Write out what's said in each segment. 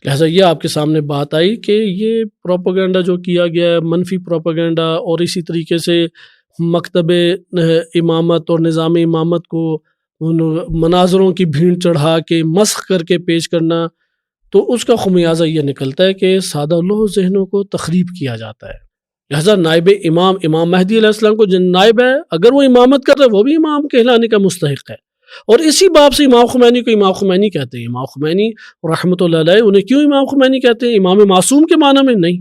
لہٰذا یہ آپ کے سامنے بات آئی کہ یہ پروپیگنڈا جو کیا گیا ہے، منفی پروپیگنڈا، اور اسی طریقے سے مکتب امامت اور نظام امامت کو ان مناظروں کی بھیڑ چڑھا کے مسخ کر کے پیش کرنا، تو اس کا خمیازہ یہ نکلتا ہے کہ سادہ لوح ذہنوں کو تخریب کیا جاتا ہے۔ لہذا نائب امام مہدی علیہ السلام کو جن نائب ہے، اگر وہ امامت کر رہے وہ بھی امام کہلانے کا مستحق ہے، اور اسی باب سے امام خمینی کو امام خمینی کہتے ہیں۔ امام خمینی رحمۃ اللہ علیہ انہیں کیوں امام خمینی کہتے ہیں؟ امام معصوم کے معنی میں نہیں،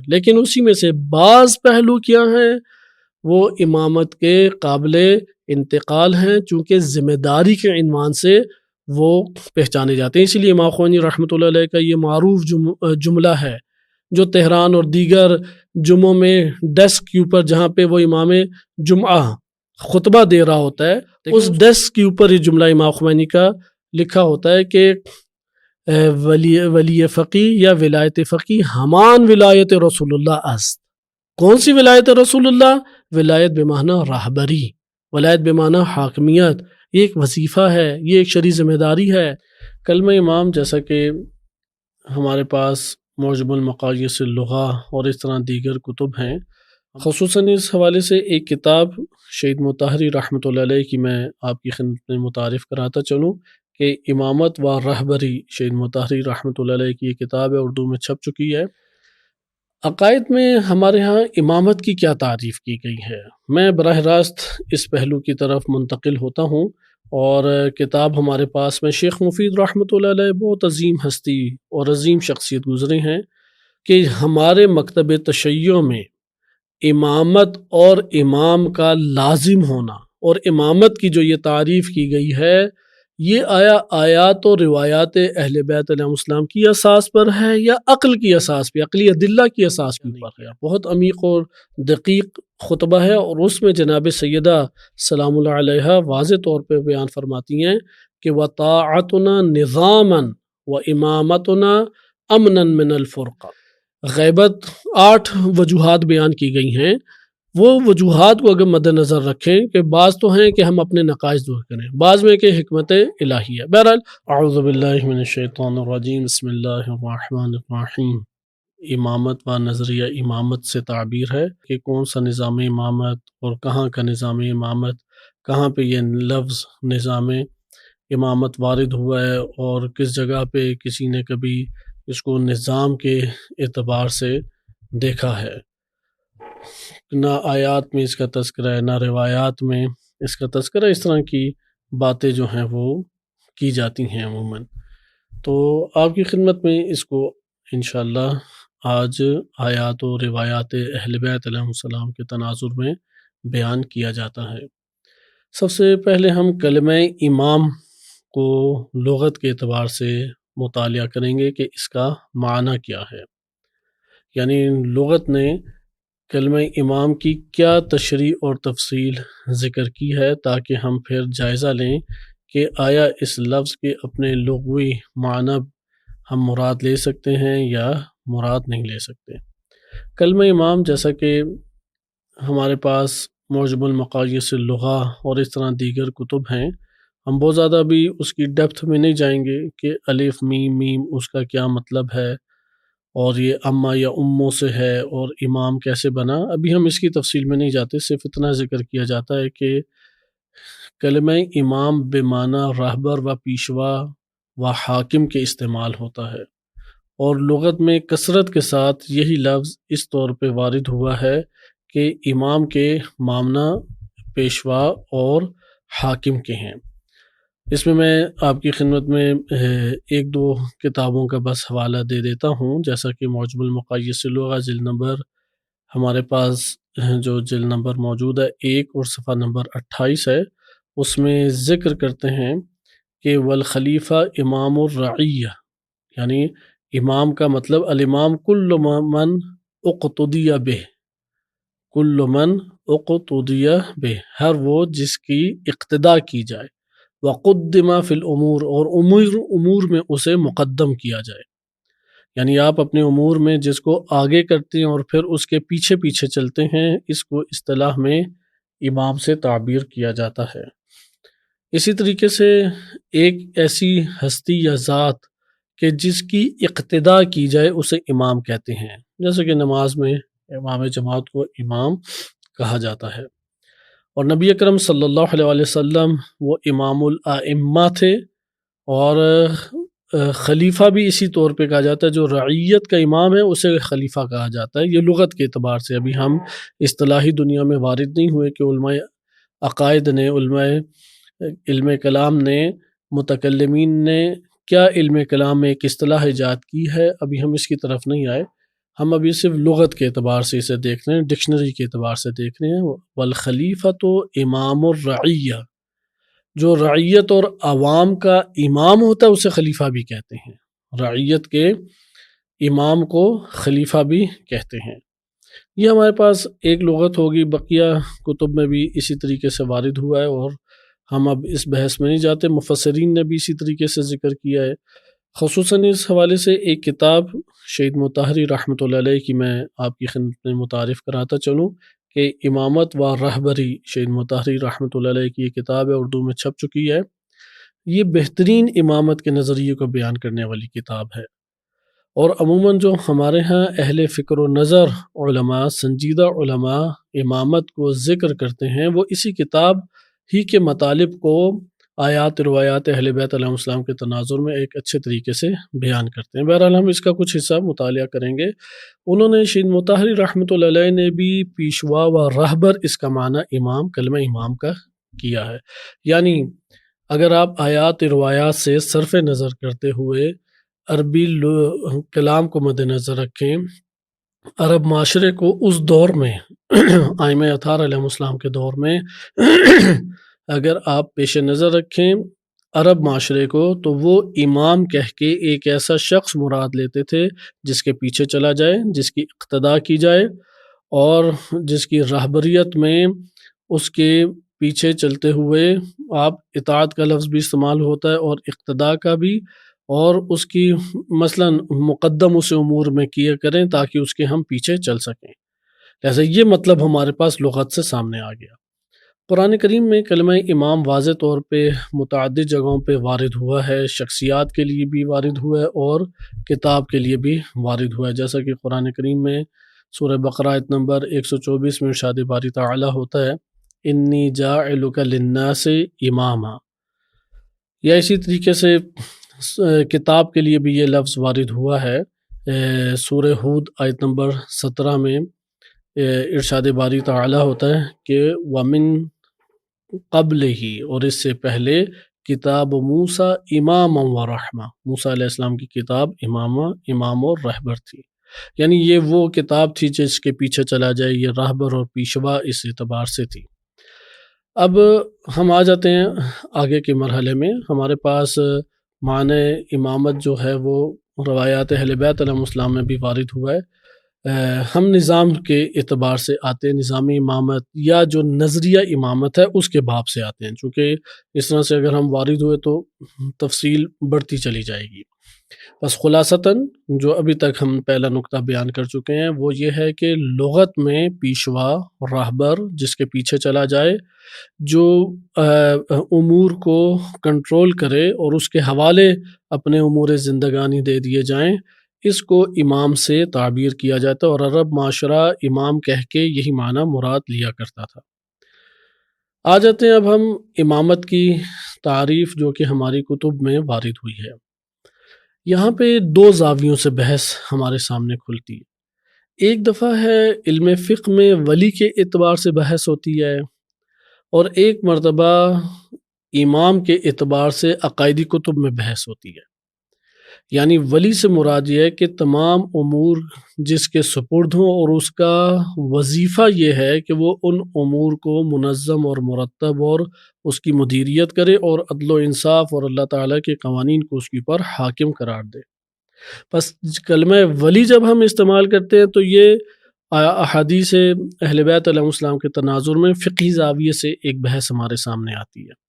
لیکن اسی میں سے بعض پہلو کیا ہیں، وہ امامت کے قابل انتقال ہیں، چونکہ ذمہ داری کے عنوان سے وہ پہچانے جاتے ہیں۔ اسی لیے امام خمینی رحمۃ اللہ علیہ کا یہ معروف جملہ ہے، جو تہران اور دیگر جمعوں میں ڈیسک کے اوپر جہاں پہ وہ امام جمعہ خطبہ دے رہا ہوتا ہے، اس ڈیسک کے اوپر یہ جملہ امام خمینی کا لکھا ہوتا ہے کہ ولی فقی یا ولایت فقی ہمان ولایت رسول اللہ است۔ کون سی ولایت رسول اللہ؟ ولایت بمعنی راہبری، ولایت بمعنی حاکمیت، یہ ایک وظیفہ ہے، یہ ایک شرعی ذمہ داری ہے۔ کلمہ امام جیسا کہ ہمارے پاس معجم المقاییس اللغہ اور اس طرح دیگر کتب ہیں، خصوصاً اس حوالے سے ایک کتاب شہید مطہری رحمۃ اللہ علیہ کی میں آپ کی خدمت میں متعارف کراتا چلوں کہ امامت و رہبری، شہید مطہری رحمۃ اللہ علیہ کی یہ کتاب ہے، اردو میں چھپ چکی ہے۔ عقائد میں ہمارے ہاں امامت کی کیا تعریف کی گئی ہے، میں براہ راست اس پہلو کی طرف منتقل ہوتا ہوں، اور کتاب ہمارے پاس میں شیخ مفید رحمۃ اللہ علیہ بہت عظیم ہستی اور عظیم شخصیت گزرے ہیں کہ ہمارے مکتب تشیع میں امامت اور امام کا لازم ہونا اور امامت کی جو یہ تعریف کی گئی ہے، یہ آیات و روایات اہل بیت علیہ السلام کی اساس پر ہے یا عقل کی اساس پہ، عقلی ادلہ کی اساس پر ہے؟ بہت عمیق اور دقیق خطبہ ہے، اور اس میں جناب سیدہ سلام اللہ علیہ واضح طور پہ بیان فرماتی ہیں کہ وَطَاعَتُنَا نِظَامًا وَإِمَامَتُنَا أَمْنًا مِنَ الْفُرْقَةِ۔ غیبت 8 وجوہات بیان کی گئی ہیں، وہ وجوہات کو اگر مد نظر رکھیں کہ بعض تو ہیں کہ ہم اپنے نقائص دور کریں، بعض میں کہ حکمت الہی ہے۔ بہرحال اعوذ باللہ من الشیطان الرجیم، بسم اللہ الرحمن الرحیم۔ امامت و نظریہ امامت سے تعبیر ہے کہ کون سا نظام امامت اور کہاں کا نظام امامت، کہاں پہ یہ لفظ نظام امامت وارد ہوا ہے، اور کس جگہ پہ کسی نے کبھی اس کو نظام کے اعتبار سے دیکھا ہے۔ نہ آیات میں اس کا تذکرہ ہے، نہ روایات میں اس کا تذکرہ، اس طرح کی باتیں جو ہیں وہ کی جاتی ہیں عموماً۔ تو آپ کی خدمت میں اس کو انشاءاللہ آج آیات و روایات اہل بیت علیہ السلام کے تناظر میں بیان کیا جاتا ہے۔ سب سے پہلے ہم کلمہ امام کو لغت کے اعتبار سے مطالعہ کریں گے کہ اس کا معنی کیا ہے، یعنی لغت نے کلمہ امام کی کیا تشریح اور تفصیل ذکر کی ہے، تاکہ ہم پھر جائزہ لیں کہ آیا اس لفظ کے اپنے لغوی معنی ہم مراد لے سکتے ہیں یا مراد نہیں لے سکتے۔ کلمہ امام جیسا کہ ہمارے پاس معجم المقاییس اللغہ اور اس طرح دیگر کتب ہیں، ہم بہت زیادہ بھی اس کی ڈیپتھ میں نہیں جائیں گے کہ الف میم میم اس کا کیا مطلب ہے، اور یہ اما یا اموں سے ہے، اور امام کیسے بنا، ابھی ہم اس کی تفصیل میں نہیں جاتے، صرف اتنا ذکر کیا جاتا ہے کہ کلمہ امام بمعنی راہبر و پیشوا و حاکم کے استعمال ہوتا ہے، اور لغت میں کثرت کے ساتھ یہی لفظ اس طور پہ وارد ہوا ہے کہ امام کے مامنا پیشوا اور حاکم کے ہیں۔ اس میں آپ کی خدمت میں 1-2 کتابوں کا بس حوالہ دے دیتا ہوں، جیسا کہ معجم المقاییس اللغہ جلد نمبر ہمارے پاس جو جلد نمبر موجود ہے 1 اور صفحہ نمبر 28 ہے، اس میں ذکر کرتے ہیں کہ والخلیفہ امام الرعیہ، یعنی امام کا مطلب الامام کل من اقتدی بہ، کل من اقتدی بہ، ہر وہ جس کی اقتداء کی جائے، وقدم فی الامور، اور امور میں اسے مقدم کیا جائے، یعنی آپ اپنے امور میں جس کو آگے کرتے ہیں اور پھر اس کے پیچھے پیچھے چلتے ہیں، اس کو اصطلاح میں امام سے تعبیر کیا جاتا ہے۔ اسی طریقے سے ایک ایسی ہستی یا ذات کہ جس کی اقتداء کی جائے اسے امام کہتے ہیں، جیسے کہ نماز میں امام جماعت کو امام کہا جاتا ہے۔ اور نبی اکرم صلی اللہ علیہ وسلم وہ امام الائمہ تھے، اور خلیفہ بھی اسی طور پہ کہا جاتا ہے، جو رعیت کا امام ہے اسے خلیفہ کہا جاتا ہے۔ یہ لغت کے اعتبار سے، ابھی ہم اصطلاحی دنیا میں وارد نہیں ہوئے کہ علماء عقائد نے، علماء علم کلام نے، متکلمین نے کیا علم کلام میں ایک اصطلاح ایجاد کی ہے، ابھی ہم اس کی طرف نہیں آئے۔ ہم ابھی صرف لغت کے اعتبار سے اسے دیکھ رہے ہیں، ڈکشنری کے اعتبار سے دیکھ رہے ہیں۔ والخلیفۃ امام الرعیہ، جو رعیت اور عوام کا امام ہوتا ہے اسے خلیفہ بھی کہتے ہیں، رعیت کے امام کو خلیفہ بھی کہتے ہیں۔ یہ ہمارے پاس ایک لغت ہوگی، بقیہ کتب میں بھی اسی طریقے سے وارد ہوا ہے، اور ہم اب اس بحث میں نہیں جاتے۔ مفسرین نے بھی اسی طریقے سے ذکر کیا ہے۔ خصوصاً اس حوالے سے ایک کتاب شہید مطہری رحمۃ اللہ علیہ کی میں آپ کی خدمت میں متعارف کراتا چلوں کہ امامت و رہبری، شہید مطہری رحمۃ اللہ علیہ کی یہ کتاب ہے، اردو میں چھپ چکی ہے۔ یہ بہترین امامت کے نظریے کو بیان کرنے والی کتاب ہے، اور عموماً جو ہمارے ہاں اہل فکر و نظر علماء، سنجیدہ علماء امامت کو ذکر کرتے ہیں، وہ اسی کتاب ہی کے مطالب کو آیات روایات اہل بیت علیہ السلام کے تناظر میں ایک اچھے طریقے سے بیان کرتے ہیں۔ بہرحال ہم اس کا کچھ حصہ مطالعہ کریں گے۔ انہوں نے شہید مطہری رحمۃ اللہ علیہ نے بھی پیشوا و رہبر اس کا معنی امام، کلمہ امام کا کیا ہے۔ یعنی اگر آپ آیات روایات سے صرف نظر کرتے ہوئے عربی کلام کو مد نظر رکھیں، عرب معاشرے کو اس دور میں ائمہ اطہار علیہ السلام کے دور میں اگر آپ پیش نظر رکھیں عرب معاشرے کو، تو وہ امام کہہ کے ایک ایسا شخص مراد لیتے تھے جس کے پیچھے چلا جائے، جس کی اقتداء کی جائے، اور جس کی رہبریت میں اس کے پیچھے چلتے ہوئے آپ اطاعت کا لفظ بھی استعمال ہوتا ہے اور اقتداء کا بھی، اور اس کی مثلا مقدم اسے امور میں کیا کریں تاکہ اس کے ہم پیچھے چل سکیں۔ لہذا یہ مطلب ہمارے پاس لغت سے سامنے آ گیا۔ قرآن کریم میں کلمہ امام واضح طور پہ متعدد جگہوں پہ وارد ہوا ہے، شخصیات کے لیے بھی وارد ہوا ہے اور کتاب کے لیے بھی وارد ہوا ہے، جیسا کہ قرآن کریم میں سورہ بقرہ آیت نمبر 124 میں ارشاد باری تعالی ہوتا ہے، انی جاعلک للناس اماما، یا اسی طریقے سے کتاب کے لیے بھی یہ لفظ وارد ہوا ہے۔ سورہ ہود آیت نمبر 17 میں ارشاد باری تعالی ہوتا ہے کہ وَمِن قبل ہی، اور اس سے پہلے کتاب موسیٰ امام و رحمہ، موسیٰ علیہ السلام کی کتاب امام اور رہبر تھی، یعنی یہ وہ کتاب تھی جس کے پیچھے چلا جائے، یہ رہبر اور پیشوا اس اعتبار سے تھی۔ اب ہم آ جاتے ہیں آگے کے مرحلے میں۔ ہمارے پاس معنی امامت جو ہے وہ روایات اہل بیت علیہ السلام میں بھی وارد ہوا ہے۔ ہم نظام کے اعتبار سے آتے ہیں، نظامی امامت یا جو نظریہ امامت ہے اس کے باب سے آتے ہیں، چونکہ اس طرح سے اگر ہم وارد ہوئے تو تفصیل بڑھتی چلی جائے گی۔ بس خلاصتاً جو ابھی تک ہم پہلا نقطہ بیان کر چکے ہیں وہ یہ ہے کہ لغت میں پیشوا، رہبر، جس کے پیچھے چلا جائے، جو امور کو کنٹرول کرے اور اس کے حوالے اپنے امور زندگانی دے دیے جائیں، اس کو امام سے تعبیر کیا جاتا ہے، اور عرب معاشرہ امام کہہ کے یہی معنی مراد لیا کرتا تھا۔ آ جاتے ہیں اب ہم امامت کی تعریف جو کہ ہماری کتب میں وارد ہوئی ہے۔ یہاں پہ دو زاویوں سے بحث ہمارے سامنے کھلتی ہے۔ ایک دفعہ ہے علم فقہ میں ولی کے اعتبار سے بحث ہوتی ہے، اور ایک مرتبہ امام کے اعتبار سے عقائدی کتب میں بحث ہوتی ہے۔ یعنی ولی سے مراد یہ ہے کہ تمام امور جس کے سپرد ہوں، اور اس کا وظیفہ یہ ہے کہ وہ ان امور کو منظم اور مرتب اور اس کی مدیریت کرے، اور عدل و انصاف اور اللہ تعالیٰ کے قوانین کو اس کے اوپر حاکم قرار دے۔ بس کلمہ ولی جب ہم استعمال کرتے ہیں تو یہ احادیث اہل بیت علیہ السلام کے تناظر میں فقہی زاویے سے ایک بحث ہمارے سامنے آتی ہے۔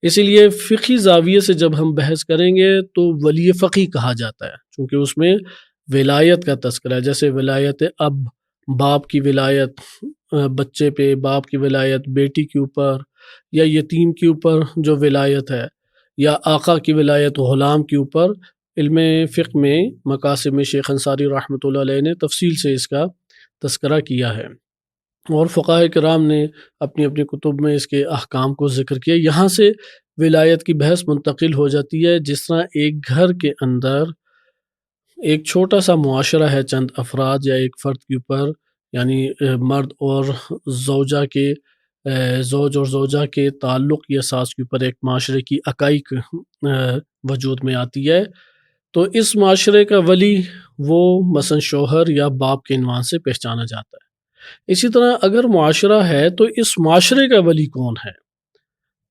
اسی لیے فقہی زاویے سے جب ہم بحث کریں گے تو ولی فقی کہا جاتا ہے، چونکہ اس میں ولایت کا تذکرہ ہے، جیسے ولایت اب، باپ کی ولایت بچے پہ، باپ کی ولایت بیٹی کے اوپر، یا یتیم کے اوپر جو ولایت ہے، یا آقا کی ولایت غلام کے اوپر، علم فقہ میں مقاصد میں شیخ انصاری رحمۃ اللہ علیہ نے تفصیل سے اس کا تذکرہ کیا ہے، اور فقہاء کرام نے اپنی اپنی کتب میں اس کے احکام کو ذکر کیا۔ یہاں سے ولایت کی بحث منتقل ہو جاتی ہے، جس طرح ایک گھر کے اندر ایک چھوٹا سا معاشرہ ہے، چند افراد یا ایک فرد کے اوپر، یعنی مرد اور زوجہ کے زوج اور زوجہ کے تعلق یا اساس کے اوپر ایک معاشرے کی اکائک وجود میں آتی ہے، تو اس معاشرے کا ولی وہ مثلا شوہر یا باپ کے عنوان سے پہچانا جاتا ہے۔ اسی طرح اگر معاشرہ ہے تو اس معاشرے کا ولی کون ہے؟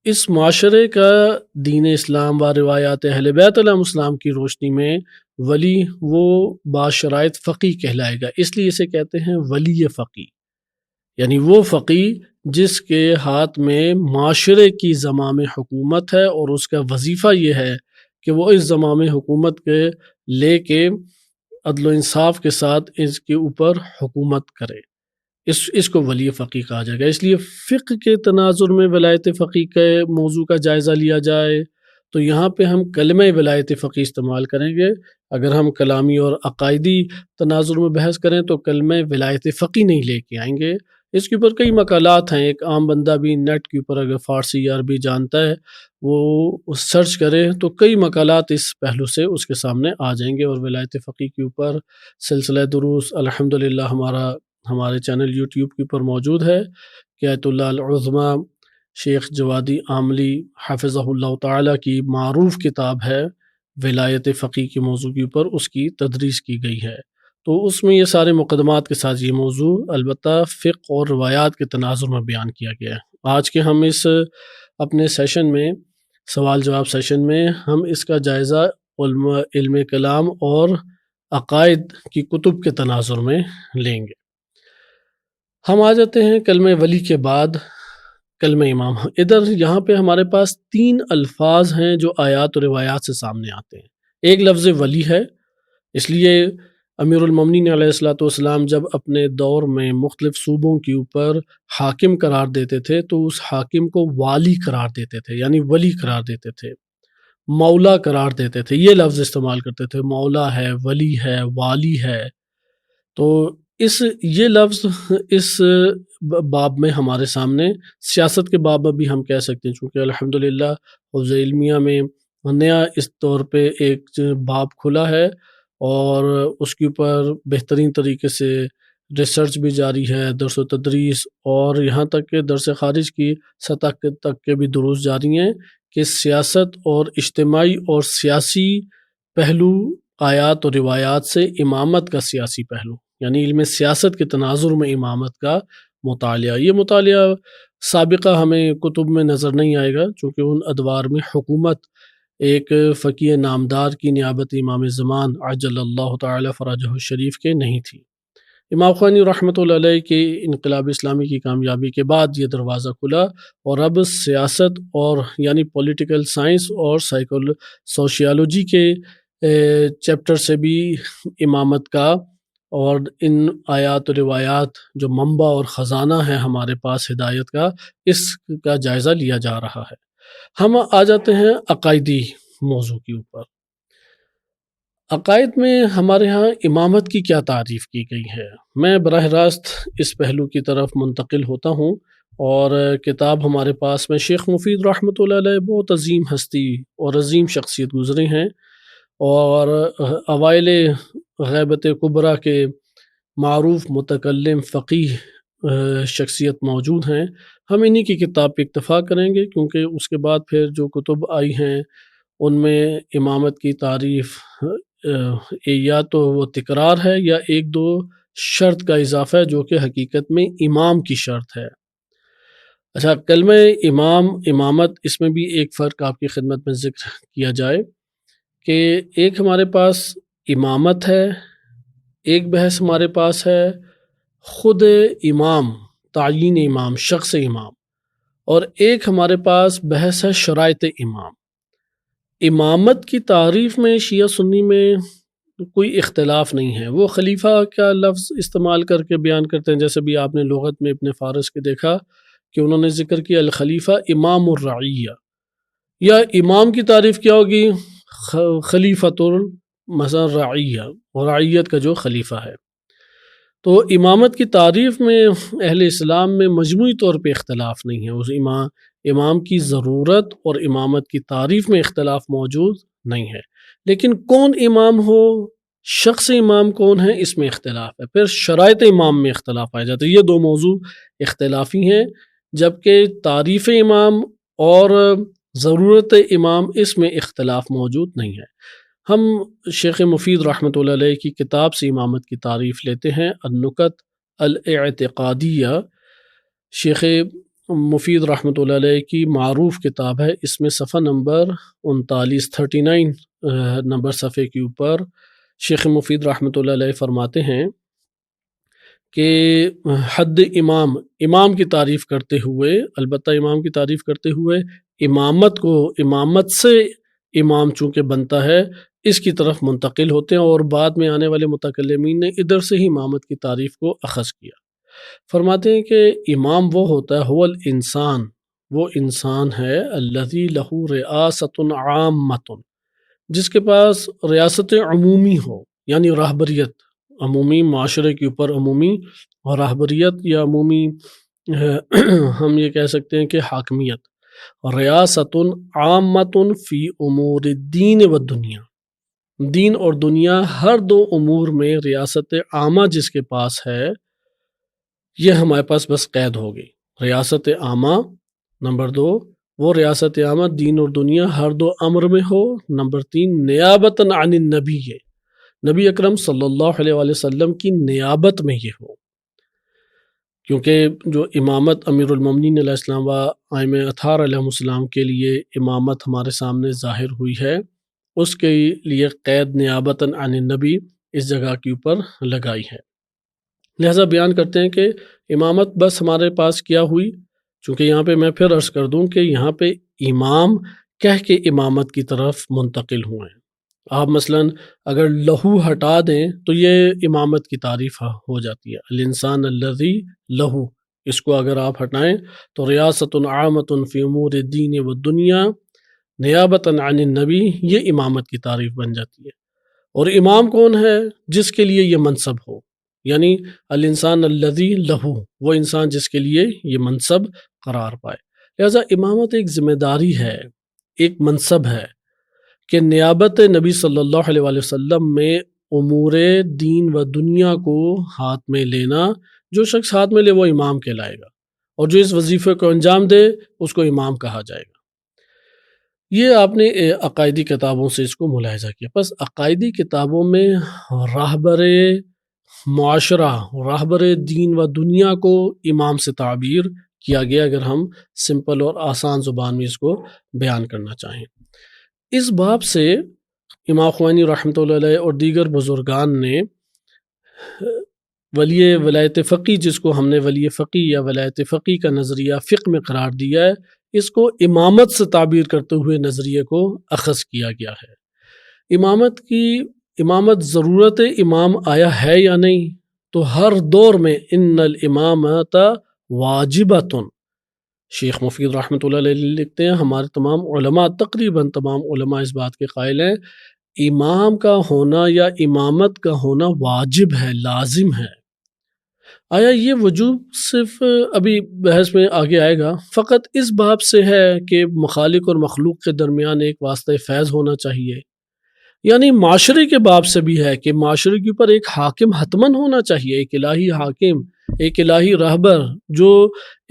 اس معاشرے کا دین اسلام و روایات اہل بیت علیہ السلام کی روشنی میں ولی وہ باشرائط فقی کہلائے گا، اس لیے اسے کہتے ہیں ولی فقی، یعنی وہ فقی جس کے ہاتھ میں معاشرے کی زمام حکومت ہے، اور اس کا وظیفہ یہ ہے کہ وہ اس زمام حکومت کے لے کے عدل و انصاف کے ساتھ اس کے اوپر حکومت کرے، اس کو ولی فقی کہا جائے گا۔ اس لیے فقہ کے تناظر میں ولایت فقی کے موضوع کا جائزہ لیا جائے تو یہاں پہ ہم کلمہ ولایت فقی استعمال کریں گے، اگر ہم کلامی اور عقائدی تناظر میں بحث کریں تو کلمہ ولایت فقی نہیں لے کے آئیں گے۔ اس کے اوپر کئی مقالات ہیں، ایک عام بندہ بھی نیٹ کے اوپر اگر فارسی یا عربی جانتا ہے وہ سرچ کرے تو کئی مقالات اس پہلو سے اس کے سامنے آ جائیں گے، اور ولایت فقی کے اوپر سلسلہ دروس الحمدللہ ہمارے چینل یوٹیوب کے اوپر موجود ہے کہ آیت اللہ العظمی شیخ جوادی عاملی حافظہ اللہ تعالیٰ کی معروف کتاب ہے ولایت فقی کے موضوع کے اوپر، اس کی تدریس کی گئی ہے، تو اس میں یہ سارے مقدمات کے ساتھ یہ موضوع البتہ فقہ اور روایات کے تناظر میں بیان کیا گیا ہے۔ آج کے ہم اس اپنے سیشن میں سوال جواب سیشن میں ہم اس کا جائزہ علم کلام اور عقائد کی کتب کے تناظر میں لیں گے۔ ہم آ جاتے ہیں کلمہ ولی کے بعد کلمہ امام۔ ادھر یہاں پہ ہمارے پاس 3 الفاظ ہیں جو آیات و روایات سے سامنے آتے ہیں۔ ایک لفظ ولی ہے، اس لیے امیر المومنین علیہ الصلوۃ والسلام جب اپنے دور میں مختلف صوبوں کے اوپر حاکم قرار دیتے تھے تو اس حاکم کو والی قرار دیتے تھے، یعنی ولی قرار دیتے تھے، مولا قرار دیتے تھے، یہ لفظ استعمال کرتے تھے، مولا ہے، ولی ہے، والی ہے۔ تو یہ لفظ اس باب میں ہمارے سامنے سیاست کے باب میں بھی ہم کہہ سکتے ہیں، چونکہ الحمدللہ حوزہ علمیہ میں نیا اس طور پہ ایک باب کھلا ہے اور اس کے اوپر بہترین طریقے سے ریسرچ بھی جاری ہے، درس و تدریس، اور یہاں تک کہ درس خارج کی سطح تک کے بھی دروس جاری ہیں کہ سیاست اور اجتماعی اور سیاسی پہلو آیات و روایات سے امامت کا سیاسی پہلو، یعنی علم سیاست کے تناظر میں امامت کا مطالعہ، یہ مطالعہ سابقہ ہمیں کتب میں نظر نہیں آئے گا، چونکہ ان ادوار میں حکومت ایک فقیہ نامدار کی نیابت امام زمان عجل اللہ تعالی فرجہ الشریف کے نہیں تھی۔ امام خمینی رحمۃ اللہ علیہ کے انقلاب اسلامی کی کامیابی کے بعد یہ دروازہ کھلا، اور اب سیاست اور یعنی پولیٹیکل سائنس اور سوشیالوجی کے چیپٹر سے بھی امامت کا اور ان آیات و روایات جو منبع اور خزانہ ہے ہمارے پاس ہدایت کا، اس کا جائزہ لیا جا رہا ہے۔ ہم آ جاتے ہیں عقائدی موضوع کے اوپر۔ عقائد میں ہمارے ہاں امامت کی کیا تعریف کی گئی ہے؟ میں براہ راست اس پہلو کی طرف منتقل ہوتا ہوں، اور کتاب ہمارے پاس میں شیخ مفید رحمۃ اللہ علیہ بہت عظیم ہستی اور عظیم شخصیت گزرے ہیں، اور اوائل غیبت کبریٰ کے معروف متکلم فقیہ شخصیت موجود ہیں۔ ہم انہی کی کتاب پہ اکتفا کریں گے، کیونکہ اس کے بعد پھر جو کتب آئی ہیں ان میں امامت کی تعریف یا تو وہ تکرار ہے یا ایک دو شرط کا اضافہ ہے، جو کہ حقیقت میں امام کی شرط ہے۔ اچھا، کلمہ امامت، اس میں بھی ایک فرق آپ کی خدمت میں ذکر کیا جائے کہ ایک ہمارے پاس امامت ہے، ایک بحث ہمارے پاس ہے خود امام، تعیین امام، شخص امام، اور ایک ہمارے پاس بحث ہے شرائط امام۔ امامت کی تعریف میں شیعہ سنی میں کوئی اختلاف نہیں ہے، وہ خلیفہ کا لفظ استعمال کر کے بیان کرتے ہیں، جیسے بھی آپ نے لغت میں ابن فارس کے دیکھا کہ انہوں نے ذکر کیا الخلیفہ امام الرعیہ، یا امام کی تعریف کیا ہوگی؟ خلیفۃ مثلا رعیہ، رعیت کا جو خلیفہ ہے۔ تو امامت کی تعریف میں اہل اسلام میں مجموعی طور پہ اختلاف نہیں ہے، اس امام کی ضرورت اور امامت کی تعریف میں اختلاف موجود نہیں ہے، لیکن کون امام ہو، شخص امام کون ہے، اس میں اختلاف ہے۔ پھر شرائط امام میں اختلاف پایا جاتا ہے، یہ دو موضوع اختلافی ہیں، جبکہ تعریف امام اور ضرورت امام اس میں اختلاف موجود نہیں ہے۔ ہم شیخ مفید رحمۃ اللہ علیہ کی کتاب سے امامت کی تعریف لیتے ہیں، النکت الاعتقادیہ، شیخ مفید رحمۃ اللہ علیہ کی معروف کتاب ہے، اس میں صفحہ نمبر 39 نمبر صفحے کے اوپر شیخ مفید رحمۃ اللہ علیہ فرماتے ہیں کہ حد امام کی تعریف کرتے ہوئے، البتہ امام کی تعریف کرتے ہوئے امامت سے امام چونکہ بنتا ہے اس کی طرف منتقل ہوتے ہیں، اور بعد میں آنے والے متکلمین نے ادھر سے ہی امامت کی تعریف کو اخذ کیا۔ فرماتے ہیں کہ امام وہ ہوتا ہے، هو الانسان، وہ انسان ہے، الذی لہ ریاست عامۃ، جس کے پاس ریاست عمومی ہو، یعنی راہبریت، عمومی معاشرے کے اوپر عمومی راہبریت، یا عمومی ہم یہ کہہ سکتے ہیں کہ حاکمیت، ریاست عامۃ فی امور الدین والدنیا، دین اور دنیا ہر دو امور میں ریاست عامہ جس کے پاس ہے، یہ ہمارے پاس بس قید ہو گئی۔ ریاست عامہ نمبر 2، وہ ریاست عامہ دین اور دنیا ہر دو امر میں ہو۔ نمبر 3، نیابتاً عن النبی، نبی اکرم صلی اللہ علیہ وآلہ وسلم کی نیابت میں یہ ہو، کیونکہ جو امامت امیر المومنین علیہ السلام و ائمہ اطہار علیہ السلام کے لیے امامت ہمارے سامنے ظاہر ہوئی ہے، اس کے لیے قید نیابتاً عن النبی اس جگہ کے اوپر لگائی ہے۔ لہٰذا بیان کرتے ہیں کہ امامت بس ہمارے پاس کیا ہوئی، چونکہ یہاں پہ میں پھر عرض کر دوں کہ یہاں پہ امام کہہ کے امامت کی طرف منتقل ہوئے ہیں۔ آپ مثلاً اگر لہو ہٹا دیں تو یہ امامت کی تعریف ہو جاتی ہے، الانسان الذی لہو، اس کو اگر آپ ہٹائیں تو ریاست عامۃ فی امور الدین والدنیا نیابتاً عن النبی، یہ امامت کی تعریف بن جاتی ہے۔ اور امام کون ہے؟ جس کے لیے یہ منصب ہو، یعنی الانسان الذی لہو، وہ انسان جس کے لیے یہ منصب قرار پائے۔ لہذا امامت ایک ذمہ داری ہے، ایک منصب ہے کہ نیابت نبی صلی اللہ علیہ وآلہ وسلم میں امور دین و دنیا کو ہاتھ میں لینا، جو شخص ہاتھ میں لے وہ امام کہلائے گا، اور جو اس وظیفے کو انجام دے اس کو امام کہا جائے گا۔ یہ آپ نے عقائدی کتابوں سے اس کو ملاحظہ کیا۔ بس عقائدی کتابوں میں راہبر معاشرہ، راہبر دین و دنیا کو امام سے تعبیر کیا گیا، اگر ہم سمپل اور آسان زبان میں اس کو بیان کرنا چاہیں۔ اس باب سے امام خوانی رحمۃ اللہ علیہ اور دیگر بزرگان نے ولی ولایت فقی، جس کو ہم نے ولی فقی یا ولایت فقی کا نظریہ فقہ میں قرار دیا ہے، اس کو امامت سے تعبیر کرتے ہوئے نظریے کو اخذ کیا گیا ہے۔ امامت ضرورت امام آیا ہے یا نہیں؟ تو ہر دور میں ان الامامت واجبۃ، شیخ مفید رحمۃ اللہ علیہ لکھتے ہیں ہمارے تمام علماء، تقریباً تمام علماء اس بات کے قائل ہیں، امام کا ہونا یا امامت کا ہونا واجب ہے، لازم ہے۔ آیا یہ وجوب صرف ابھی بحث میں آگے آئے گا فقط اس باب سے ہے کہ مخالق اور مخلوق کے درمیان ایک واسطہ فیض ہونا چاہیے، یعنی معاشرے کے باب سے بھی ہے کہ معاشرے کے اوپر ایک حاکم حتماً ہونا چاہیے، ایک الہی حاکم، ایک الہی رہبر جو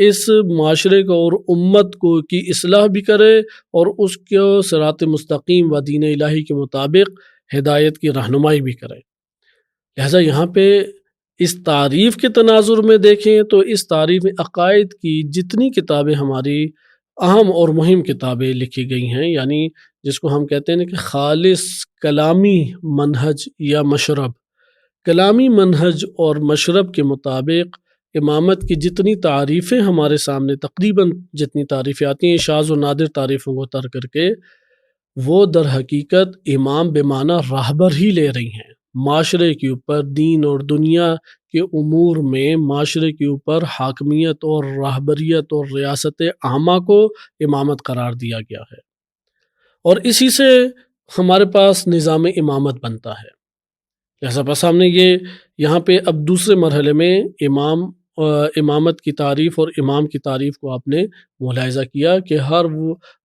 اس معاشرے کو اور امت کو کی اصلاح بھی کرے اور اس کو صراط مستقیم و دین الہی کے مطابق ہدایت کی رہنمائی بھی کرے۔ لہٰذا یہاں پہ اس تعریف کے تناظر میں دیکھیں تو اس تعریف میں عقائد کی جتنی کتابیں ہماری اہم اور مہم کتابیں لکھی گئی ہیں، یعنی جس کو ہم کہتے ہیں کہ خالص کلامی منہج یا مشرب، کلامی منہج اور مشرب کے مطابق امامت کی جتنی تعریفیں ہمارے سامنے، تقریباً جتنی تعریفیں آتی ہیں شاذ و نادر تعریفوں کو ترک کر کے، وہ در حقیقت امام بمعنی راہبر ہی لے رہی ہیں۔ معاشرے کے اوپر، دین اور دنیا کے امور میں معاشرے کے اوپر حاکمیت اور راہبریت اور ریاست عامہ کو امامت قرار دیا گیا ہے، اور اسی سے ہمارے پاس نظام امامت بنتا ہے۔ لہذا بس ہم نے یہ یہاں پہ اب دوسرے مرحلے میں امامت کی تعریف اور امام کی تعریف کو آپ نے ملاحظہ کیا کہ ہر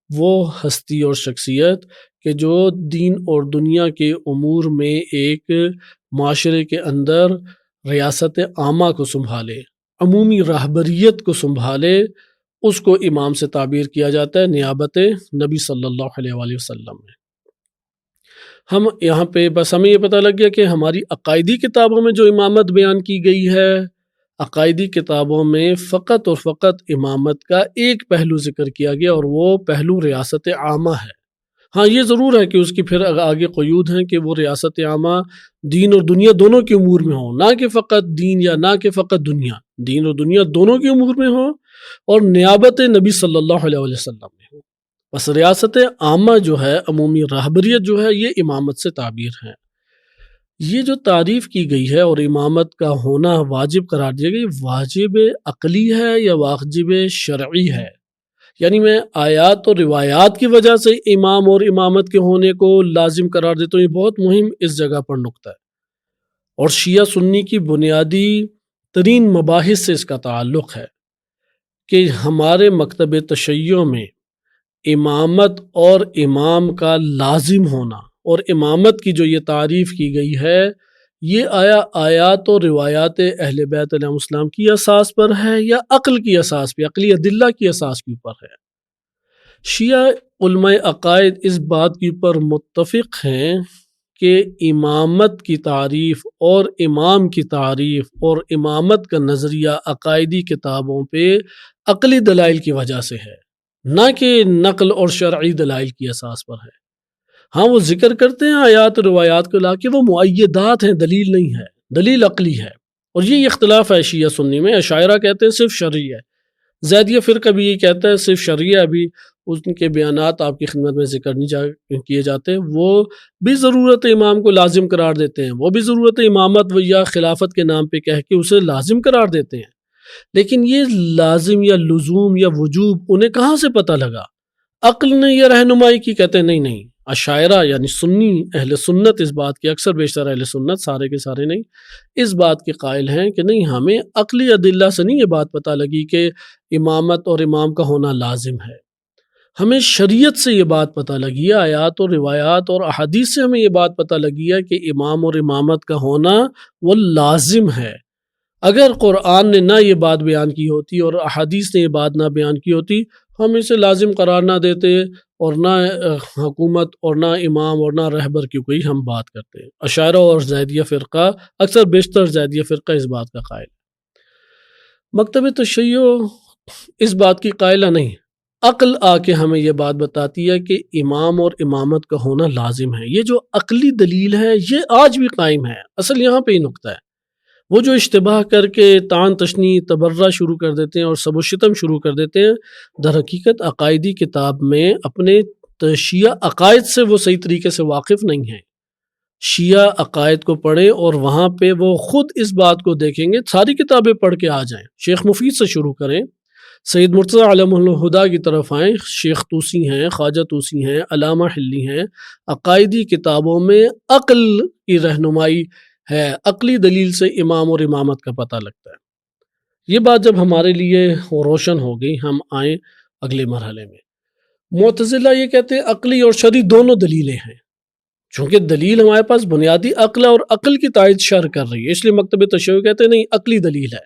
وہ ہستی اور شخصیت کہ جو دین اور دنیا کے امور میں ایک معاشرے کے اندر ریاست عامہ کو سنبھالے، عمومی راہبریت کو سنبھالے، اس کو امام سے تعبیر کیا جاتا ہے نیابت نبی صلی اللہ علیہ وآلہ وسلم میں۔ ہم یہاں پہ بس ہمیں یہ پتہ لگ گیا کہ ہماری عقائدی کتابوں میں جو امامت بیان کی گئی ہے، عقائدی کتابوں میں فقط اور فقط امامت کا ایک پہلو ذکر کیا گیا، اور وہ پہلو ریاست عامہ ہے۔ ہاں یہ ضرور ہے کہ اس کی پھر آگے قیود ہیں کہ وہ ریاست عامہ دین اور دنیا دونوں کے امور میں ہو، نہ کہ فقط دین یا نہ کہ فقط دنیا، دین اور دنیا دونوں کے امور میں ہو، اور نیابت نبی صلی اللہ علیہ وسلم میں ہو۔ بس ریاست عامہ جو ہے، عمومی راہبریت جو ہے، یہ امامت سے تعبیر ہے۔ یہ جو تعریف کی گئی ہے اور امامت کا ہونا واجب قرار دیا گیا، یہ واجب عقلی ہے یا واجب شرعی ہے؟ یعنی میں آیات اور روایات کی وجہ سے امام اور امامت کے ہونے کو لازم قرار دیتا ہوں، یہ بہت مہم اس جگہ پر نقطہ ہے، اور شیعہ سنی کی بنیادی ترین مباحث سے اس کا تعلق ہے کہ ہمارے مکتب تشیع میں امامت اور امام کا لازم ہونا اور امامت کی جو یہ تعریف کی گئی ہے، یہ آیات اور روایات اہل بیت علیہ السلام کی اساس پر ہے یا عقل کی اساس پہ، عقلی ادلہ کی اساس کے اوپر ہے؟ شیعہ علماء عقائد اس بات کے اوپر متفق ہیں کہ امامت کی تعریف اور امام کی تعریف اور امامت کا نظریہ عقائدی کتابوں پہ عقلی دلائل کی وجہ سے ہے، نہ کہ نقل اور شرعی دلائل کی اساس پر ہے۔ ہاں وہ ذکر کرتے ہیں آیات روایات کو لا کے، وہ مؤیدات ہیں، دلیل نہیں ہے، دلیل عقلی ہے۔ اور یہ اختلاف ہے شیعہ سنی میں۔ اشاعرہ کہتے ہیں صرف شرعی ہے، زیدیہ فرقہ بھی یہ کہتا ہے صرف شرعی ہے۔ ابھی ان کے بیانات آپ کی خدمت میں ذکر نہیں کیے جاتے، وہ بھی ضرورت امام کو لازم قرار دیتے ہیں، وہ بھی ضرورت امامت و یا خلافت کے نام پہ کہہ کے اسے لازم قرار دیتے ہیں، لیکن یہ لازم یا لزوم یا وجوب انہیں کہاں سے پتہ لگا؟ عقل نے یہ رہنمائی کی؟ کہتے ہیں نہیں، اشاعرہ یعنی سنی اہل سنت اس بات کی، اکثر بیشتر اہل سنت، سارے کے سارے نہیں، اس بات کے قائل ہیں کہ نہیں، ہمیں عقلی ادلہ سے نہیں یہ بات پتہ لگی کہ امامت اور امام کا ہونا لازم ہے، ہمیں شریعت سے یہ بات پتہ لگی ہے، آیات اور روایات اور احادیث سے ہمیں یہ بات پتہ لگی ہے کہ امام اور امامت کا ہونا وہ لازم ہے۔ اگر قرآن نے نہ یہ بات بیان کی ہوتی اور احادیث نے یہ بات نہ بیان کی ہوتی، ہم اسے لازم قرار نہ دیتے، اور نہ حکومت اور نہ امام اور نہ رہبر کی کوئی ہم بات کرتے ہیں۔ اشاعرہ اور زیدیہ فرقہ، اکثر بیشتر زیدیہ فرقہ اس بات کا قائل ہے۔ مکتب تشیع اس بات کی قائلہ نہیں، عقل آ کے ہمیں یہ بات بتاتی ہے کہ امام اور امامت کا ہونا لازم ہے۔ یہ جو عقلی دلیل ہے یہ آج بھی قائم ہے۔ اصل یہاں پہ ہی نقطہ ہے۔ وہ جو اشتباہ کر کے تان تشنی تبرہ شروع کر دیتے ہیں اور سب و شتم شروع کر دیتے ہیں، در حقیقت عقائدی کتاب میں اپنے شیعہ عقائد سے وہ صحیح طریقے سے واقف نہیں ہیں۔ شیعہ عقائد کو پڑھیں اور وہاں پہ وہ خود اس بات کو دیکھیں گے، ساری کتابیں پڑھ کے آ جائیں، شیخ مفید سے شروع کریں، سید مرتضیٰ علیہ الہدیٰ کی طرف آئیں، شیخ طوسی ہیں، خواجہ طوسی ہیں، علامہ حلی ہیں، عقائدی کتابوں میں عقل کی رہنمائی ہے، عقلی دلیل سے امام اور امامت کا پتہ لگتا ہے۔ یہ بات جب ہمارے لیے روشن ہو گئی، ہم آئیں اگلے مرحلے میں۔ معتزلہ یہ کہتے ہیں عقلی اور شرعی دونوں دلیلیں ہیں، چونکہ دلیل ہمارے پاس بنیادی عقل ہے اور عقل کی تائید شرع کر رہی ہے، اس لیے مکتب تشیع کہتے ہیں نہیں، عقلی دلیل ہے،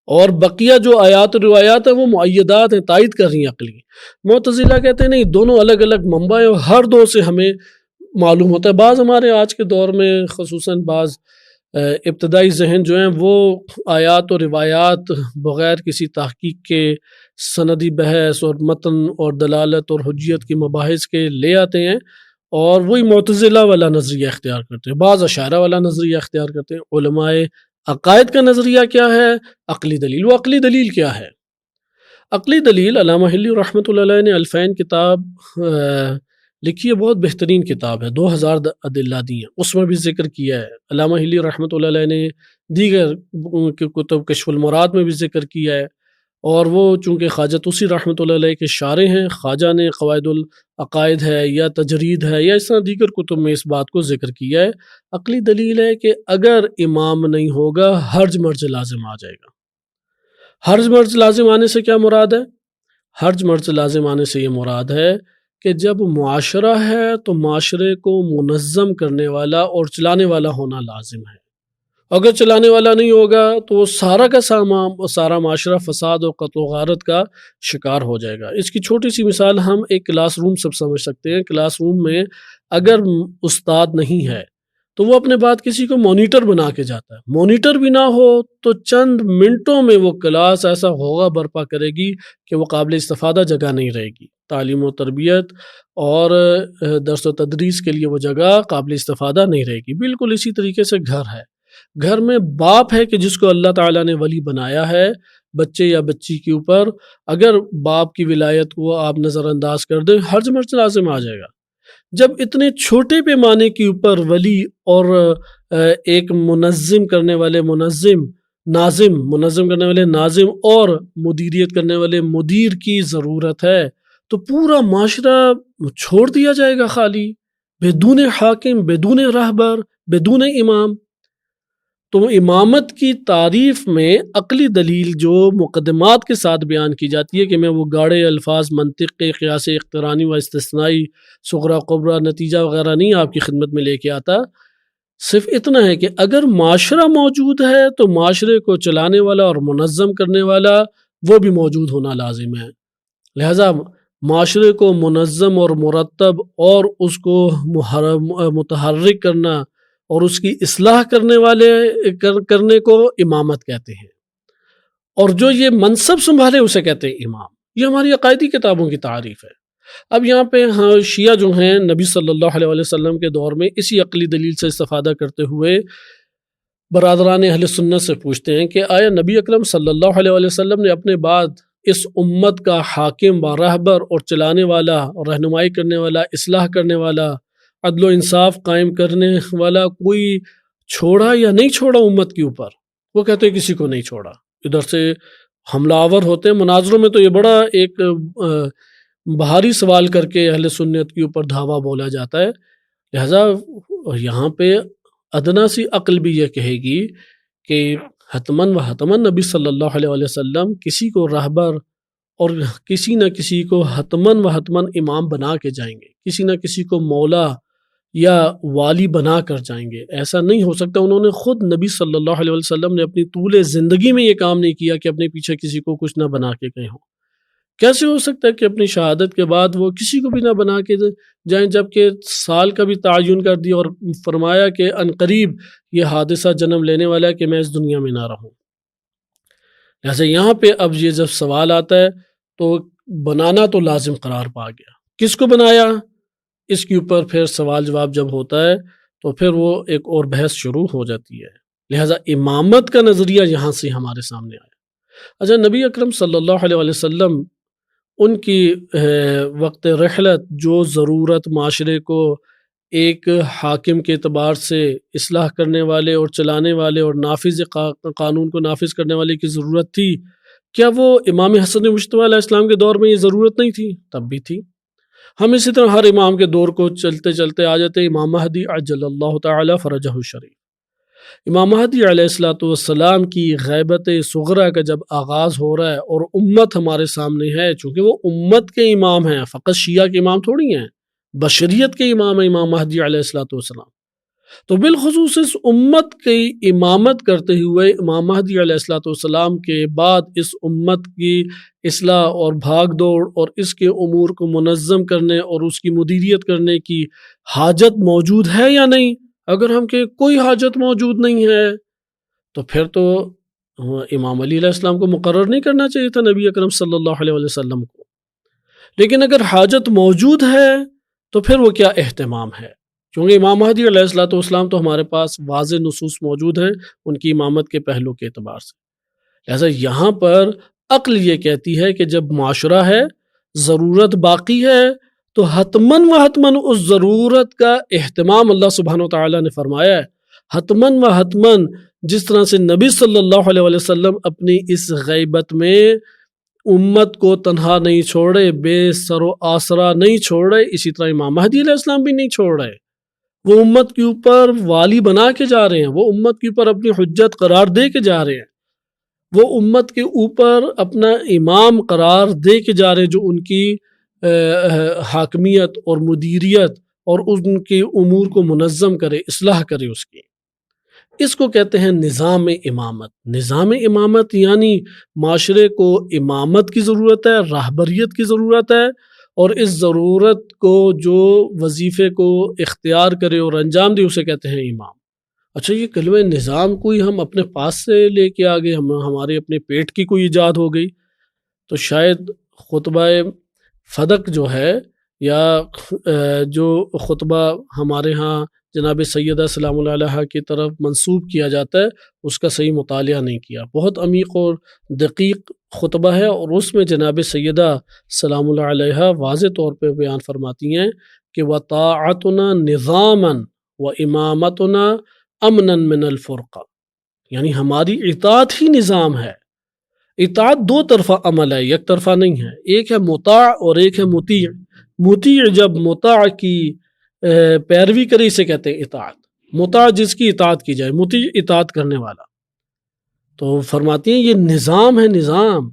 اور بقیہ جو آیات و روایات ہیں وہ مؤیدات ہیں، تائید کر رہی ہیں عقلی۔ معتزلہ کہتے ہیں نہیں، دونوں الگ الگ منبع ہیں اور ہر دو سے ہمیں معلوم ہوتا ہے۔ بعض ہمارے آج کے دور میں خصوصاً بعض ابتدائی ذہن جو ہیں وہ آیات و روایات بغیر کسی تحقیق کے سندی بحث اور متن اور دلالت اور حجیت کی مباحث کے لے آتے ہیں، اور وہی معتزلہ والا نظریہ اختیار کرتے ہیں، بعض اشاعرہ والا نظریہ اختیار کرتے ہیں۔ علماء عقائد کا نظریہ کیا ہے؟ عقلی دلیل۔ وہ عقلی دلیل کیا ہے؟ عقلی دلیل علامہ حلی رحمۃ اللہ علیہ نے الفین کتاب لکھی ہے، بہت بہترین کتاب ہے، 2000 ادلہ دی ہیں، اس میں بھی ذکر کیا ہے۔ علامہ حلی رحمۃ اللہ علیہ نے دیگر کتب کشف المراد میں بھی ذکر کیا ہے، اور وہ چونکہ خواجہ طوسی رحمۃ اللہ علیہ کے شارح ہیں، خواجہ نے قواعد العقائد ہے یا تجرید ہے یا اس طرح دیگر کتب میں اس بات کو ذکر کیا ہے۔ عقلی دلیل ہے کہ اگر امام نہیں ہوگا حرج مرج لازم آ جائے گا۔ حرج مرج لازم آنے سے کیا مراد ہے؟ حرج مرج لازم آنے سے یہ مراد ہے کہ جب معاشرہ ہے تو معاشرے کو منظم کرنے والا اور چلانے والا ہونا لازم ہے۔ اگر چلانے والا نہیں ہوگا تو وہ سارا کا سارا معاشرہ فساد اور قتل و غارت کا شکار ہو جائے گا۔ اس کی چھوٹی سی مثال ہم ایک کلاس روم سب سمجھ سکتے ہیں۔ کلاس روم میں اگر استاد نہیں ہے تو وہ اپنے بعد کسی کو مانیٹر بنا کے جاتا ہے۔ مانیٹر بھی نہ ہو تو چند منٹوں میں وہ کلاس ایسا ہوگا برپا کرے گی کہ وہ قابل استفادہ جگہ نہیں رہے گی۔ تعلیم و تربیت اور درس و تدریس کے لیے وہ جگہ قابل استفادہ نہیں رہے گی۔ بالکل اسی طریقے سے گھر ہے۔ گھر میں باپ ہے کہ جس کو اللہ تعالیٰ نے ولی بنایا ہے بچے یا بچی کے اوپر، اگر باپ کی ولایت کو آپ نظر انداز کر دیں حرج مرج لازم آ جائے گا۔ جب اتنے چھوٹے پیمانے کے اوپر ولی اور ایک منظم کرنے والے ناظم اور مدیریت کرنے والے مدیر کی ضرورت ہے تو پورا معاشرہ چھوڑ دیا جائے گا خالی، بدون حاکم، بدون رہبر، بدون امام۔ تو امامت کی تعریف میں عقلی دلیل جو مقدمات کے ساتھ بیان کی جاتی ہے کہ میں وہ گاڑے الفاظ منطق کے قیاس اقترانی و استثنائی صغرا کبرا نتیجہ وغیرہ نہیں آپ کی خدمت میں لے کے آتا، صرف اتنا ہے کہ اگر معاشرہ موجود ہے تو معاشرے کو چلانے والا اور منظم کرنے والا وہ بھی موجود ہونا لازم ہے۔ لہٰذا معاشرے کو منظم اور مرتب اور اس کو متحرک کرنا اور اس کی اصلاح کرنے کو امامت کہتے ہیں، اور جو یہ منصب سنبھالے اسے کہتے ہیں امام۔ یہ ہماری عقائدی کتابوں کی تعریف ہے۔ اب یہاں پہ شیعہ جو ہیں نبی صلی اللہ علیہ وسلم کے دور میں اسی عقلی دلیل سے استفادہ کرتے ہوئے برادران اہل سنت سے پوچھتے ہیں کہ آیا نبی اکرم صلی اللہ علیہ وسلم نے اپنے بعد اس امت کا حاکم و رہبر اور چلانے والا اور رہنمائی کرنے والا، اصلاح کرنے والا، عدل و انصاف قائم کرنے والا کوئی چھوڑا یا نہیں چھوڑا امت کے اوپر؟ وہ کہتے ہیں کسی کو نہیں چھوڑا۔ ادھر سے حملہ آور ہوتے ہیں مناظروں میں، تو یہ بڑا ایک بھاری سوال کر کے اہل سنت کے اوپر دھاوا بولا جاتا ہے۔ لہٰذا یہاں پہ ادنا سی عقل بھی یہ کہے گی کہ حتماً و حتماً نبی صلی اللہ علیہ وسلم کسی کو رہبر اور کسی نہ کسی کو حتماً و حتماً امام بنا کے جائیں گے، کسی نہ کسی کو مولا یا والی بنا کر جائیں گے۔ ایسا نہیں ہو سکتا۔ انہوں نے خود نبی صلی اللہ علیہ وسلم نے اپنی طول زندگی میں یہ کام نہیں کیا کہ اپنے پیچھے کسی کو کچھ نہ بنا کے گئے ہوں۔ کیسے ہو سکتا ہے کہ اپنی شہادت کے بعد وہ کسی کو بھی نہ بنا کے جائیں، جبکہ سال کا بھی تعین کر دیا اور فرمایا کہ عنقریب یہ حادثہ جنم لینے والا ہے کہ میں اس دنیا میں نہ رہوں۔ لہٰذا یہاں پہ اب یہ جب سوال آتا ہے تو بنانا تو لازم قرار پا گیا۔ کس کو بنایا؟ اس کے اوپر پھر سوال جواب جب ہوتا ہے تو پھر وہ ایک اور بحث شروع ہو جاتی ہے۔ لہٰذا امامت کا نظریہ یہاں سے ہمارے سامنے آیا۔ اچھا، نبی اکرم صلی اللہ علیہ وسلم ان کی وقت رحلت جو ضرورت معاشرے کو ایک حاکم کے اعتبار سے اصلاح کرنے والے اور چلانے والے اور نافذ قانون کو نافذ کرنے والے کی ضرورت تھی، کیا وہ امام حسن مجتبی علیہ السلام کے دور میں یہ ضرورت نہیں تھی؟ تب بھی تھی۔ ہم اسی طرح ہر امام کے دور کو چلتے چلتے آ جاتے ہیں امام مہدی عجل اللہ تعالی فرجہ الشریف۔ امام مہدی علیہ السلام کی غیبت صغرا کا جب آغاز ہو رہا ہے اور امت ہمارے سامنے ہے، چونکہ وہ امت کے امام ہیں، فقط شیعہ کے امام تھوڑی ہیں، بشریت کے امام ہیں امام مہدی علیہ السلام، تو بالخصوص اس امت کی امامت کرتے ہوئے امام مہدی علیہ السلام کے بعد اس امت کی اصلاح اور بھاگ دوڑ اور اس کے امور کو منظم کرنے اور اس کی مدیریت کرنے کی حاجت موجود ہے یا نہیں؟ اگر ہم کہ کوئی حاجت موجود نہیں ہے تو پھر تو امام علی علیہ السلام کو مقرر نہیں کرنا چاہیے تھا نبی اکرم صلی اللہ علیہ وسلم کو۔ لیکن اگر حاجت موجود ہے تو پھر وہ کیا اہتمام ہے؟ کیونکہ امام مہدی علیہ السلام تو ہمارے پاس واضح نصوص موجود ہیں ان کی امامت کے پہلو کے اعتبار سے۔ لہٰذا یہاں پر عقل یہ کہتی ہے کہ جب معاشرہ ہے، ضرورت باقی ہے، تو حتماً و حتماً اس ضرورت کا اہتمام اللہ سبحانہ وتعالیٰ نے فرمایا ہے۔ حتماً و حتماً جس طرح سے نبی صلی اللہ علیہ وسلم اپنی اس غیبت میں امت کو تنہا نہیں چھوڑ رہے، بے سر و آسرا نہیں چھوڑ رہے، اسی طرح امام مہدی علیہ السلام بھی نہیں چھوڑ رہے۔ وہ امت کے اوپر والی بنا کے جا رہے ہیں، وہ امت کے اوپر اپنی حجت قرار دے کے جا رہے ہیں، وہ امت کے اوپر اپنا امام قرار دے کے جا رہے ہیں جو ان کی حاکمیت اور مدیریت اور ان کے امور کو منظم کرے، اصلاح کرے اس کی۔ اس کو کہتے ہیں نظام امامت۔ نظام امامت یعنی معاشرے کو امامت کی ضرورت ہے، راہبریت کی ضرورت ہے، اور اس ضرورت کو جو وظیفے کو اختیار کرے اور انجام دے اسے کہتے ہیں امام۔ اچھا، یہ کلمہ نظام کوئی ہم اپنے پاس سے لے کے آگے ہمارے اپنے پیٹ کی کوئی ایجاد ہو گئی؟ تو شاید خطبہ فدق جو ہے یا جو خطبہ ہمارے ہاں جناب سیدہ سلام اللہ علیہ کی طرف منسوب کیا جاتا ہے اس کا صحیح مطالعہ نہیں کیا۔ بہت عمیق اور دقیق خطبہ ہے، اور اس میں جناب سیدہ سلام اللہ علیہ واضح طور پہ بیان فرماتی ہیں کہ وَطَاعَتُنَا نِظَامًا وَإِمَامَتُنَا امنا من الفرقہ، یعنی ہماری اطاعت ہی نظام ہے۔ اطاعت دو طرفہ عمل ہے، یک طرفہ نہیں ہے۔ ایک ہے مطاع اور ایک ہے مطیع۔ مطیع جب مطاع کی پیروی کرے اسے کہتے ہیں اطاعت۔ مطاع جس کی اطاعت کی جائے، مطیع اطاعت کرنے والا۔ تو فرماتی ہیں یہ نظام ہے، نظام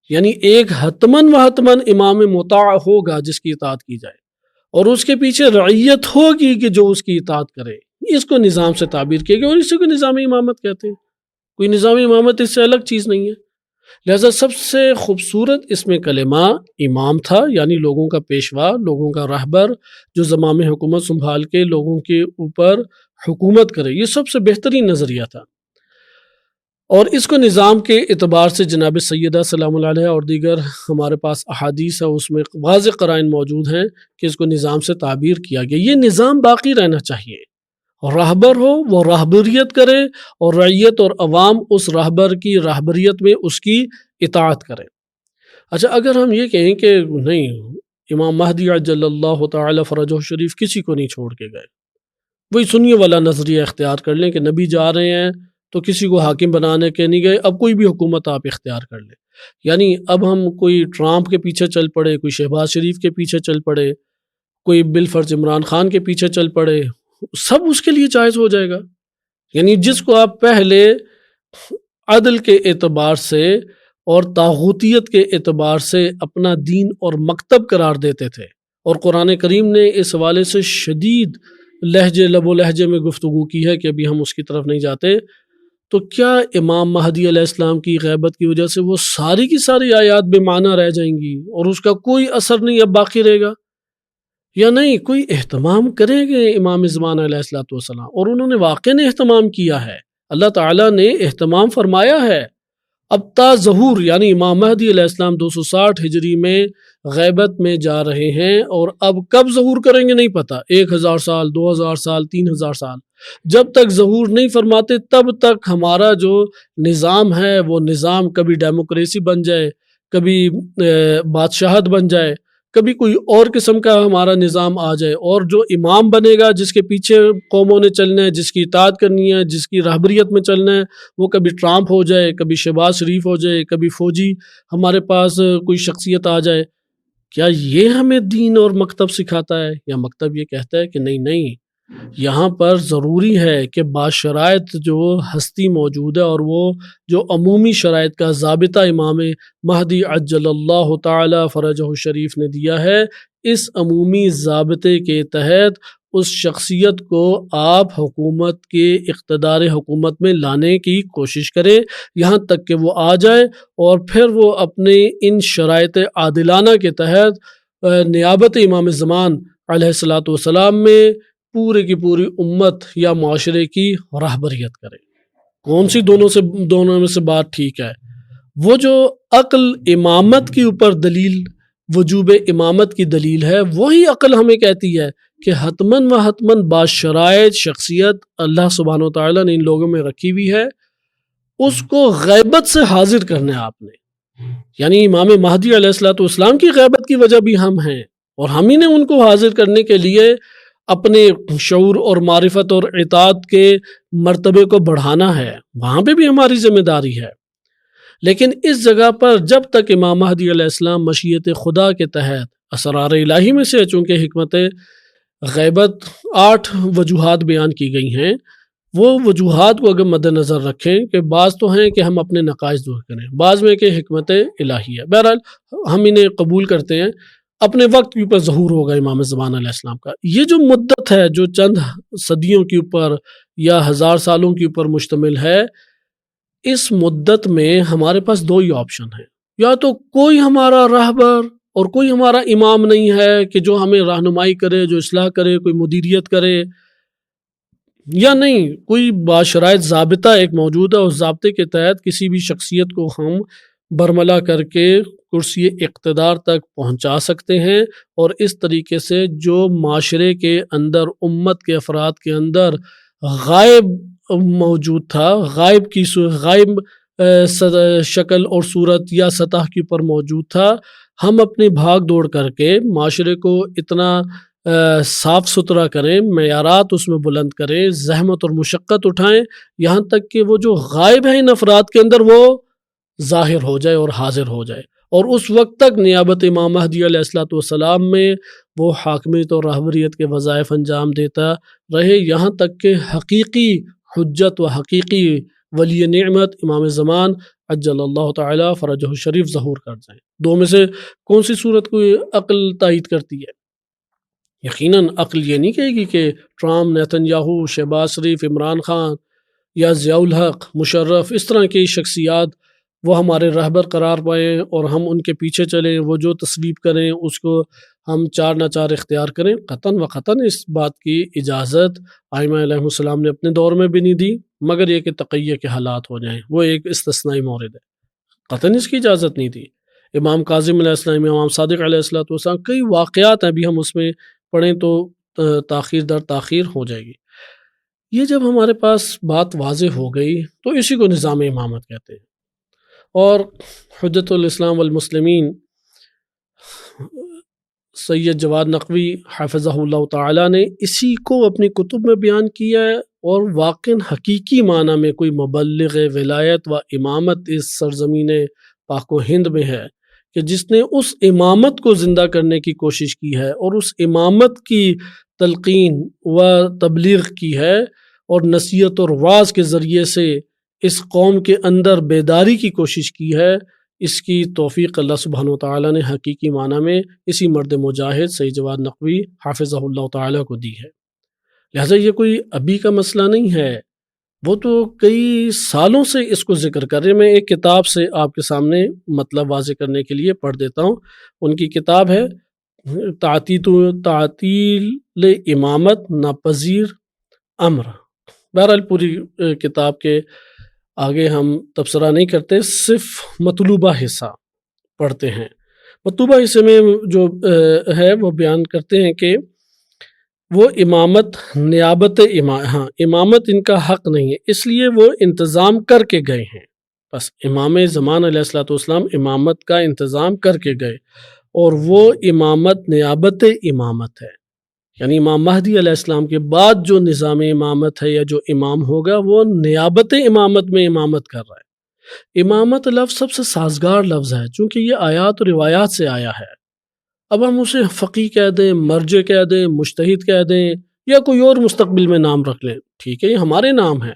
یعنی ایک حتماً و حتماً امام مطاع ہوگا جس کی اطاعت کی جائے، اور اس کے پیچھے رعیت ہوگی کہ جو اس کی اطاعت کرے۔ اس کو نظام سے تعبیر کیا گیا، اور اسی کو نظام امامت کہتے ہیں۔ کوئی نظام امامت اس سے الگ چیز نہیں ہے۔ لہذا سب سے خوبصورت اس میں کلمہ امام تھا، یعنی لوگوں کا پیشوا، لوگوں کا رہبر جو زمام حکومت سنبھال کے لوگوں کے اوپر حکومت کرے۔ یہ سب سے بہترین نظریہ تھا، اور اس کو نظام کے اعتبار سے جناب سیدہ سلام اللہ علیہ اور دیگر ہمارے پاس احادیث ہے، اس میں واضح قرائن موجود ہیں کہ اس کو نظام سے تعبیر کیا گیا۔ یہ نظام باقی رہنا چاہیے، راہبر ہو وہ راہبریت کرے، اور رعیت اور عوام اس راہبر کی راہبریت میں اس کی اطاعت کرے۔ اچھا، اگر ہم یہ کہیں کہ نہیں، امام مہدی عجل اللہ تعالی فرجہ شریف کسی کو نہیں چھوڑ کے گئے، وہی سنیے والا نظریہ اختیار کر لیں کہ نبی جا رہے ہیں تو کسی کو حاکم بنانے کے نہیں گئے، اب کوئی بھی حکومت آپ اختیار کر لیں۔ یعنی اب ہم کوئی ٹرمپ کے پیچھے چل پڑے، کوئی شہباز شریف کے پیچھے چل پڑے، کوئی بالفرض عمران خان کے پیچھے چل پڑے، سب اس کے لیے جائز ہو جائے گا۔ یعنی جس کو آپ پہلے عدل کے اعتبار سے اور طاغوتیت کے اعتبار سے اپنا دین اور مکتب قرار دیتے تھے، اور قرآن کریم نے اس حوالے سے شدید لہجے لب و لہجے میں گفتگو کی ہے کہ ابھی ہم اس کی طرف نہیں جاتے، تو کیا امام مہدی علیہ السلام کی غیبت کی وجہ سے وہ ساری کی ساری آیات بے معنی رہ جائیں گی اور اس کا کوئی اثر نہیں اب باقی رہے گا؟ یا نہیں، کوئی اہتمام کریں گے امام زمان علیہ السلام، اور انہوں نے واقعی اہتمام کیا ہے، اللہ تعالیٰ نے اہتمام فرمایا ہے۔ اب تا ظہور یعنی امام مہدی علیہ السلام 260 ہجری میں غیبت میں جا رہے ہیں، اور اب کب ظہور کریں گے نہیں پتہ، 1000 سال، 2000 سال، 3000 سال، جب تک ظہور نہیں فرماتے تب تک ہمارا جو نظام ہے وہ نظام کبھی ڈیموکریسی بن جائے، کبھی بادشاہت بن جائے، کبھی کوئی اور قسم کا ہمارا نظام آ جائے، اور جو امام بنے گا جس کے پیچھے قوموں نے چلنا ہے، جس کی اطاعت کرنی ہے، جس کی راہبریت میں چلنا ہے، وہ کبھی ٹرمپ ہو جائے، کبھی شہباز شریف ہو جائے، کبھی فوجی ہمارے پاس کوئی شخصیت آ جائے۔ کیا یہ ہمیں دین اور مکتب سکھاتا ہے؟ یا مکتب یہ کہتا ہے کہ نہیں، یہاں پر ضروری ہے کہ باشرائط جو ہستی موجود ہے، اور وہ جو عمومی شرائط کا ضابطہ امام مہدی عجل اللہ تعالی فرجہ شریف نے دیا ہے، اس عمومی ضابطے کے تحت اس شخصیت کو آپ حکومت کے اقتدار حکومت میں لانے کی کوشش کریں، یہاں تک کہ وہ آ جائے، اور پھر وہ اپنے ان شرائط عادلانہ کے تحت نیابت امام زمان علیہ السلام میں پورے کی پوری امت یا معاشرے کی راہبریت کرے۔ کون سی دونوں میں سے بات ٹھیک ہے؟ وہ جو عقل امامت کے اوپر دلیل، وجوب امامت کی دلیل ہے، وہی عقل ہمیں کہتی ہے کہ حتماً و حتماً باشرائط شخصیت اللہ سبحانہ وتعالیٰ نے ان لوگوں میں رکھی ہوئی ہے، اس کو غیبت سے حاضر کرنا ہے آپ نے۔ یعنی امام مہدی علیہ السلام کی غیبت کی وجہ بھی ہم ہیں، اور ہم ہی نے ان کو حاضر کرنے کے لیے اپنے شعور اور معرفت اور اطاعت کے مرتبے کو بڑھانا ہے، وہاں پہ بھی ہماری ذمہ داری ہے۔ لیکن اس جگہ پر جب تک امام مہدی علیہ السلام مشیت خدا کے تحت اسرار الہی میں سے چونکہ حکمت غیبت 8 وجوہات بیان کی گئی ہیں، وہ وجوہات کو اگر مد نظر رکھیں کہ بعض تو ہیں کہ ہم اپنے نقائص دور کریں، بعض میں کہ حکمت الہی ہے، بہرحال ہم انہیں قبول کرتے ہیں۔ اپنے وقت کے اوپر ظہور ہوگا امام زمان علیہ السلام کا۔ یہ جو مدت ہے جو چند صدیوں کے اوپر یا 1000 سالوں کے اوپر مشتمل ہے، اس مدت میں ہمارے پاس 2 ہی آپشن ہیں، یا تو کوئی ہمارا راہبر اور کوئی ہمارا امام نہیں ہے کہ جو ہمیں رہنمائی کرے، جو اصلاح کرے، کوئی مدیریت کرے، یا نہیں کوئی باشرائط ضابطہ ایک موجود ہے، اس ضابطے کے تحت کسی بھی شخصیت کو ہم برملا کر کے کرسی اقتدار تک پہنچا سکتے ہیں، اور اس طریقے سے جو معاشرے کے اندر، امت کے افراد کے اندر غائب موجود تھا، غائب شکل اور صورت یا سطح کے اوپر موجود تھا، ہم اپنی بھاگ دوڑ کر کے معاشرے کو اتنا صاف ستھرا کریں، معیارات اس میں بلند کریں، زحمت اور مشقت اٹھائیں، یہاں تک کہ وہ جو غائب ہیں ان افراد کے اندر وہ ظاہر ہو جائے اور حاضر ہو جائے، اور اس وقت تک نیابت امام مہدی علیہ السلام میں وہ حاکمیت اور رہبریت کے وظائف انجام دیتا رہے، یہاں تک کہ حقیقی حجت و حقیقی ولی نعمت امام زمان عجل اللہ تعالی فرجہ الشریف ظہور کر جائیں۔ 2 میں سے کون سی صورت کو عقل تائید کرتی ہے؟ یقیناً عقل یہ نہیں کہے گی کہ ٹرمپ، نیتن یاہو، شہباز شریف، عمران خان یا ضیاء الحق، مشرف، اس طرح کی شخصیات وہ ہمارے رہبر قرار پائیں اور ہم ان کے پیچھے چلیں، وہ جو تصویب کریں اس کو ہم چار نہ چار اختیار کریں۔ قطعاً و قطعاً اس بات کی اجازت ائمہ علیہ السلام نے اپنے دور میں بھی نہیں دی، مگر یہ کہ تقیہ کے حالات ہو جائیں، وہ ایک استثنائی مورد ہے، قطعاً اس کی اجازت نہیں دی۔ امام کاظم علیہ السلام، امام صادق علیہ السلام، کئی واقعات ہیں، ابھی ہم اس میں پڑھیں تو تاخیر در تاخیر ہو جائے گی۔ یہ جب ہمارے پاس بات واضح ہو گئی تو اسی کو نظام امامت کہتے ہیں، اور حجت الاسلام والمسلمین سید جواد نقوی حافظہ اللہ تعالیٰ نے اسی کو اپنی کتب میں بیان کیا ہے، اور واقعاً حقیقی معنی میں کوئی مبلغ ولایت و امامت اس سرزمین پاک و ہند میں ہے کہ جس نے اس امامت کو زندہ کرنے کی کوشش کی ہے، اور اس امامت کی تلقین و تبلیغ کی ہے، اور نصیحت اور وعظ کے ذریعے سے اس قوم کے اندر بیداری کی کوشش کی ہے۔ اس کی توفیق اللہ سبحانہ وتعالی نے حقیقی معنی میں اسی مرد مجاہد سید جواد نقوی حافظہ اللہ تعالیٰ کو دی ہے۔ لہٰذا یہ کوئی ابھی کا مسئلہ نہیں ہے، وہ تو کئی سالوں سے اس کو ذکر کر رہے ہیں۔ میں ایک کتاب سے آپ کے سامنے مطلب واضح کرنے کے لیے پڑھ دیتا ہوں۔ ان کی کتاب ہے تعطیل امامت ناپذیر امر۔ بہرحال پوری کتاب کے آگے ہم تبصرہ نہیں کرتے، صرف مطلوبہ حصہ پڑھتے ہیں۔ مطلوبہ حصے میں جو ہے وہ بیان کرتے ہیں کہ وہ امامت نیابت امامت ان کا حق نہیں ہے، اس لیے وہ انتظام کر کے گئے ہیں۔ بس امام زمان علیہ السلام امامت کا انتظام کر کے گئے، اور وہ امامت نیابت امامت ہے، یعنی امام مہدی علیہ السلام کے بعد جو نظام امامت ہے یا جو امام ہوگا وہ نیابت امامت میں امامت کر رہا ہے۔ امامت لفظ سب سے سازگار لفظ ہے، چونکہ یہ آیات و روایات سے آیا ہے۔ اب ہم اسے فقیہ کہہ دیں، مرجع کہہ دیں، مجتہد کہہ دیں، یا کوئی اور مستقبل میں نام رکھ لیں، ٹھیک ہے، یہ ہمارے نام ہیں۔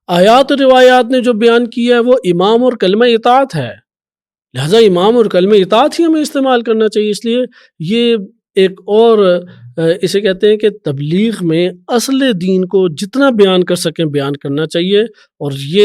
آیات و روایات نے جو بیان کیا ہے وہ امام اور کلمہ اطاعت ہے، لہذا امام اور کلمہ اطاعت ہی ہمیں استعمال کرنا چاہیے۔ اس لیے یہ ایک اور اسے کہتے ہیں کہ تبلیغ میں اصل دین کو جتنا بیان کر سکیں بیان کرنا چاہیے، اور یہ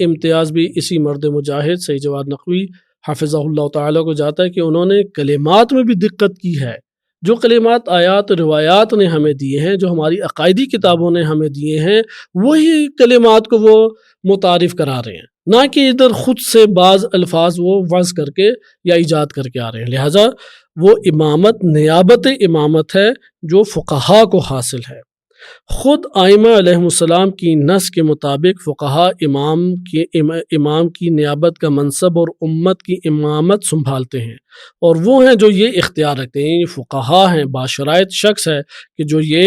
امتیاز بھی اسی مرد مجاہد سید جواد نقوی حافظہ اللہ تعالیٰ کو جاتا ہے کہ انہوں نے کلمات میں بھی دقت کی ہے۔ جو کلمات آیات و روایات نے ہمیں دیے ہیں، جو ہماری عقائدی کتابوں نے ہمیں دیے ہیں، وہی کلمات کو وہ متعارف کرا رہے ہیں، نہ کہ ادھر خود سے بعض الفاظ وہ وضع کر کے یا ایجاد کر کے آ رہے ہیں۔ لہٰذا وہ امامت نیابت امامت ہے جو فقہا کو حاصل ہے۔ خود ائمہ علیہ السلام کی نص کے مطابق فقہا امام کی نیابت کا منصب اور امت کی امامت سنبھالتے ہیں، اور وہ ہیں جو یہ اختیار رکھتے ہیں، یہ فقہا ہیں، باشرائط شخص ہے کہ جو یہ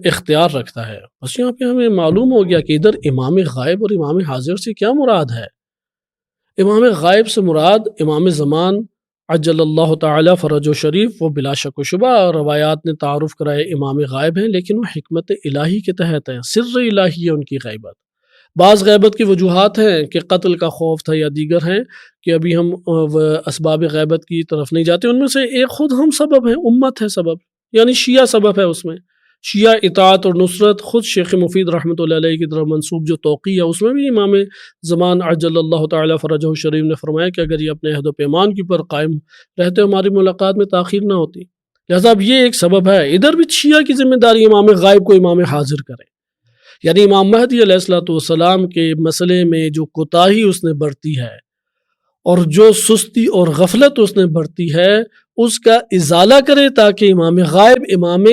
اختیار رکھتا ہے۔ بس یہاں پہ ہمیں معلوم ہو گیا کہ ادھر امام غائب اور امام حاضر سے کیا مراد ہے۔ امام غائب سے مراد امام زمان عجل اللہ تعالی فرج و شریف، وہ بلا شک و شبہ روایات نے تعارف کرائے امام غائب ہیں، لیکن وہ حکمت الہی کے تحت ہیں، سر الہی ہے ان کی غیبت۔ بعض غیبت کی وجوہات ہیں کہ قتل کا خوف تھا یا دیگر ہیں کہ ابھی ہم اسباب غیبت کی طرف نہیں جاتے، ان میں سے ایک خود ہم سبب ہیں، امت ہے سبب، یعنی شیعہ سبب ہے اس میں۔ شیعہ اطاعت اور نصرت، خود شیخ مفید رحمۃ اللہ علیہ کی طرف منسوب جو توقی ہے، اس میں بھی امام زمان عجل اللہ تعالی فرجہ شریف نے فرمایا کہ اگر یہ اپنے عہد و پیمان کے اوپر قائم رہتے ہماری ملاقات میں تاخیر نہ ہوتی۔ لہذا اب یہ ایک سبب ہے۔ ادھر بھی شیعہ کی ذمہ داری امام غائب کو امام حاضر کرے، یعنی امام مہدی علیہ السلام کے مسئلے میں جو کوتاہی اس نے برتی ہے اور جو سستی اور غفلت اس نے برتی ہے، اس کا ازالہ کرے تاکہ امام غائب امام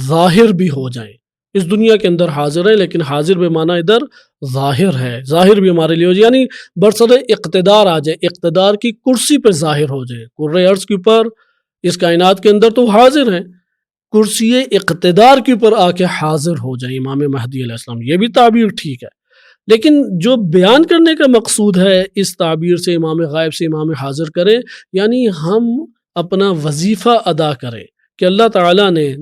ظاہر بھی ہو جائیں۔ اس دنیا کے اندر حاضر ہے، لیکن حاضر بے معنی ادھر ظاہر ہے، ظاہر بھی ہمارے لیے ہو جائے، یعنی برسر اقتدار آ جائے، اقتدار کی کرسی پہ ظاہر ہو جائے۔ کرۂ ارض کے اوپر، اس کائنات کے اندر تو حاضر ہیں، کرسی اقتدار کے اوپر آ کے حاضر ہو جائیں امام مہدی علیہ السلام۔ یہ بھی تعبیر ٹھیک ہے، لیکن جو بیان کرنے کا مقصود ہے اس تعبیر سے امام غائب سے امام حاضر کریں، یعنی ہم اپنا وظیفہ ادا کریں کہ اللہ تعالیٰ نے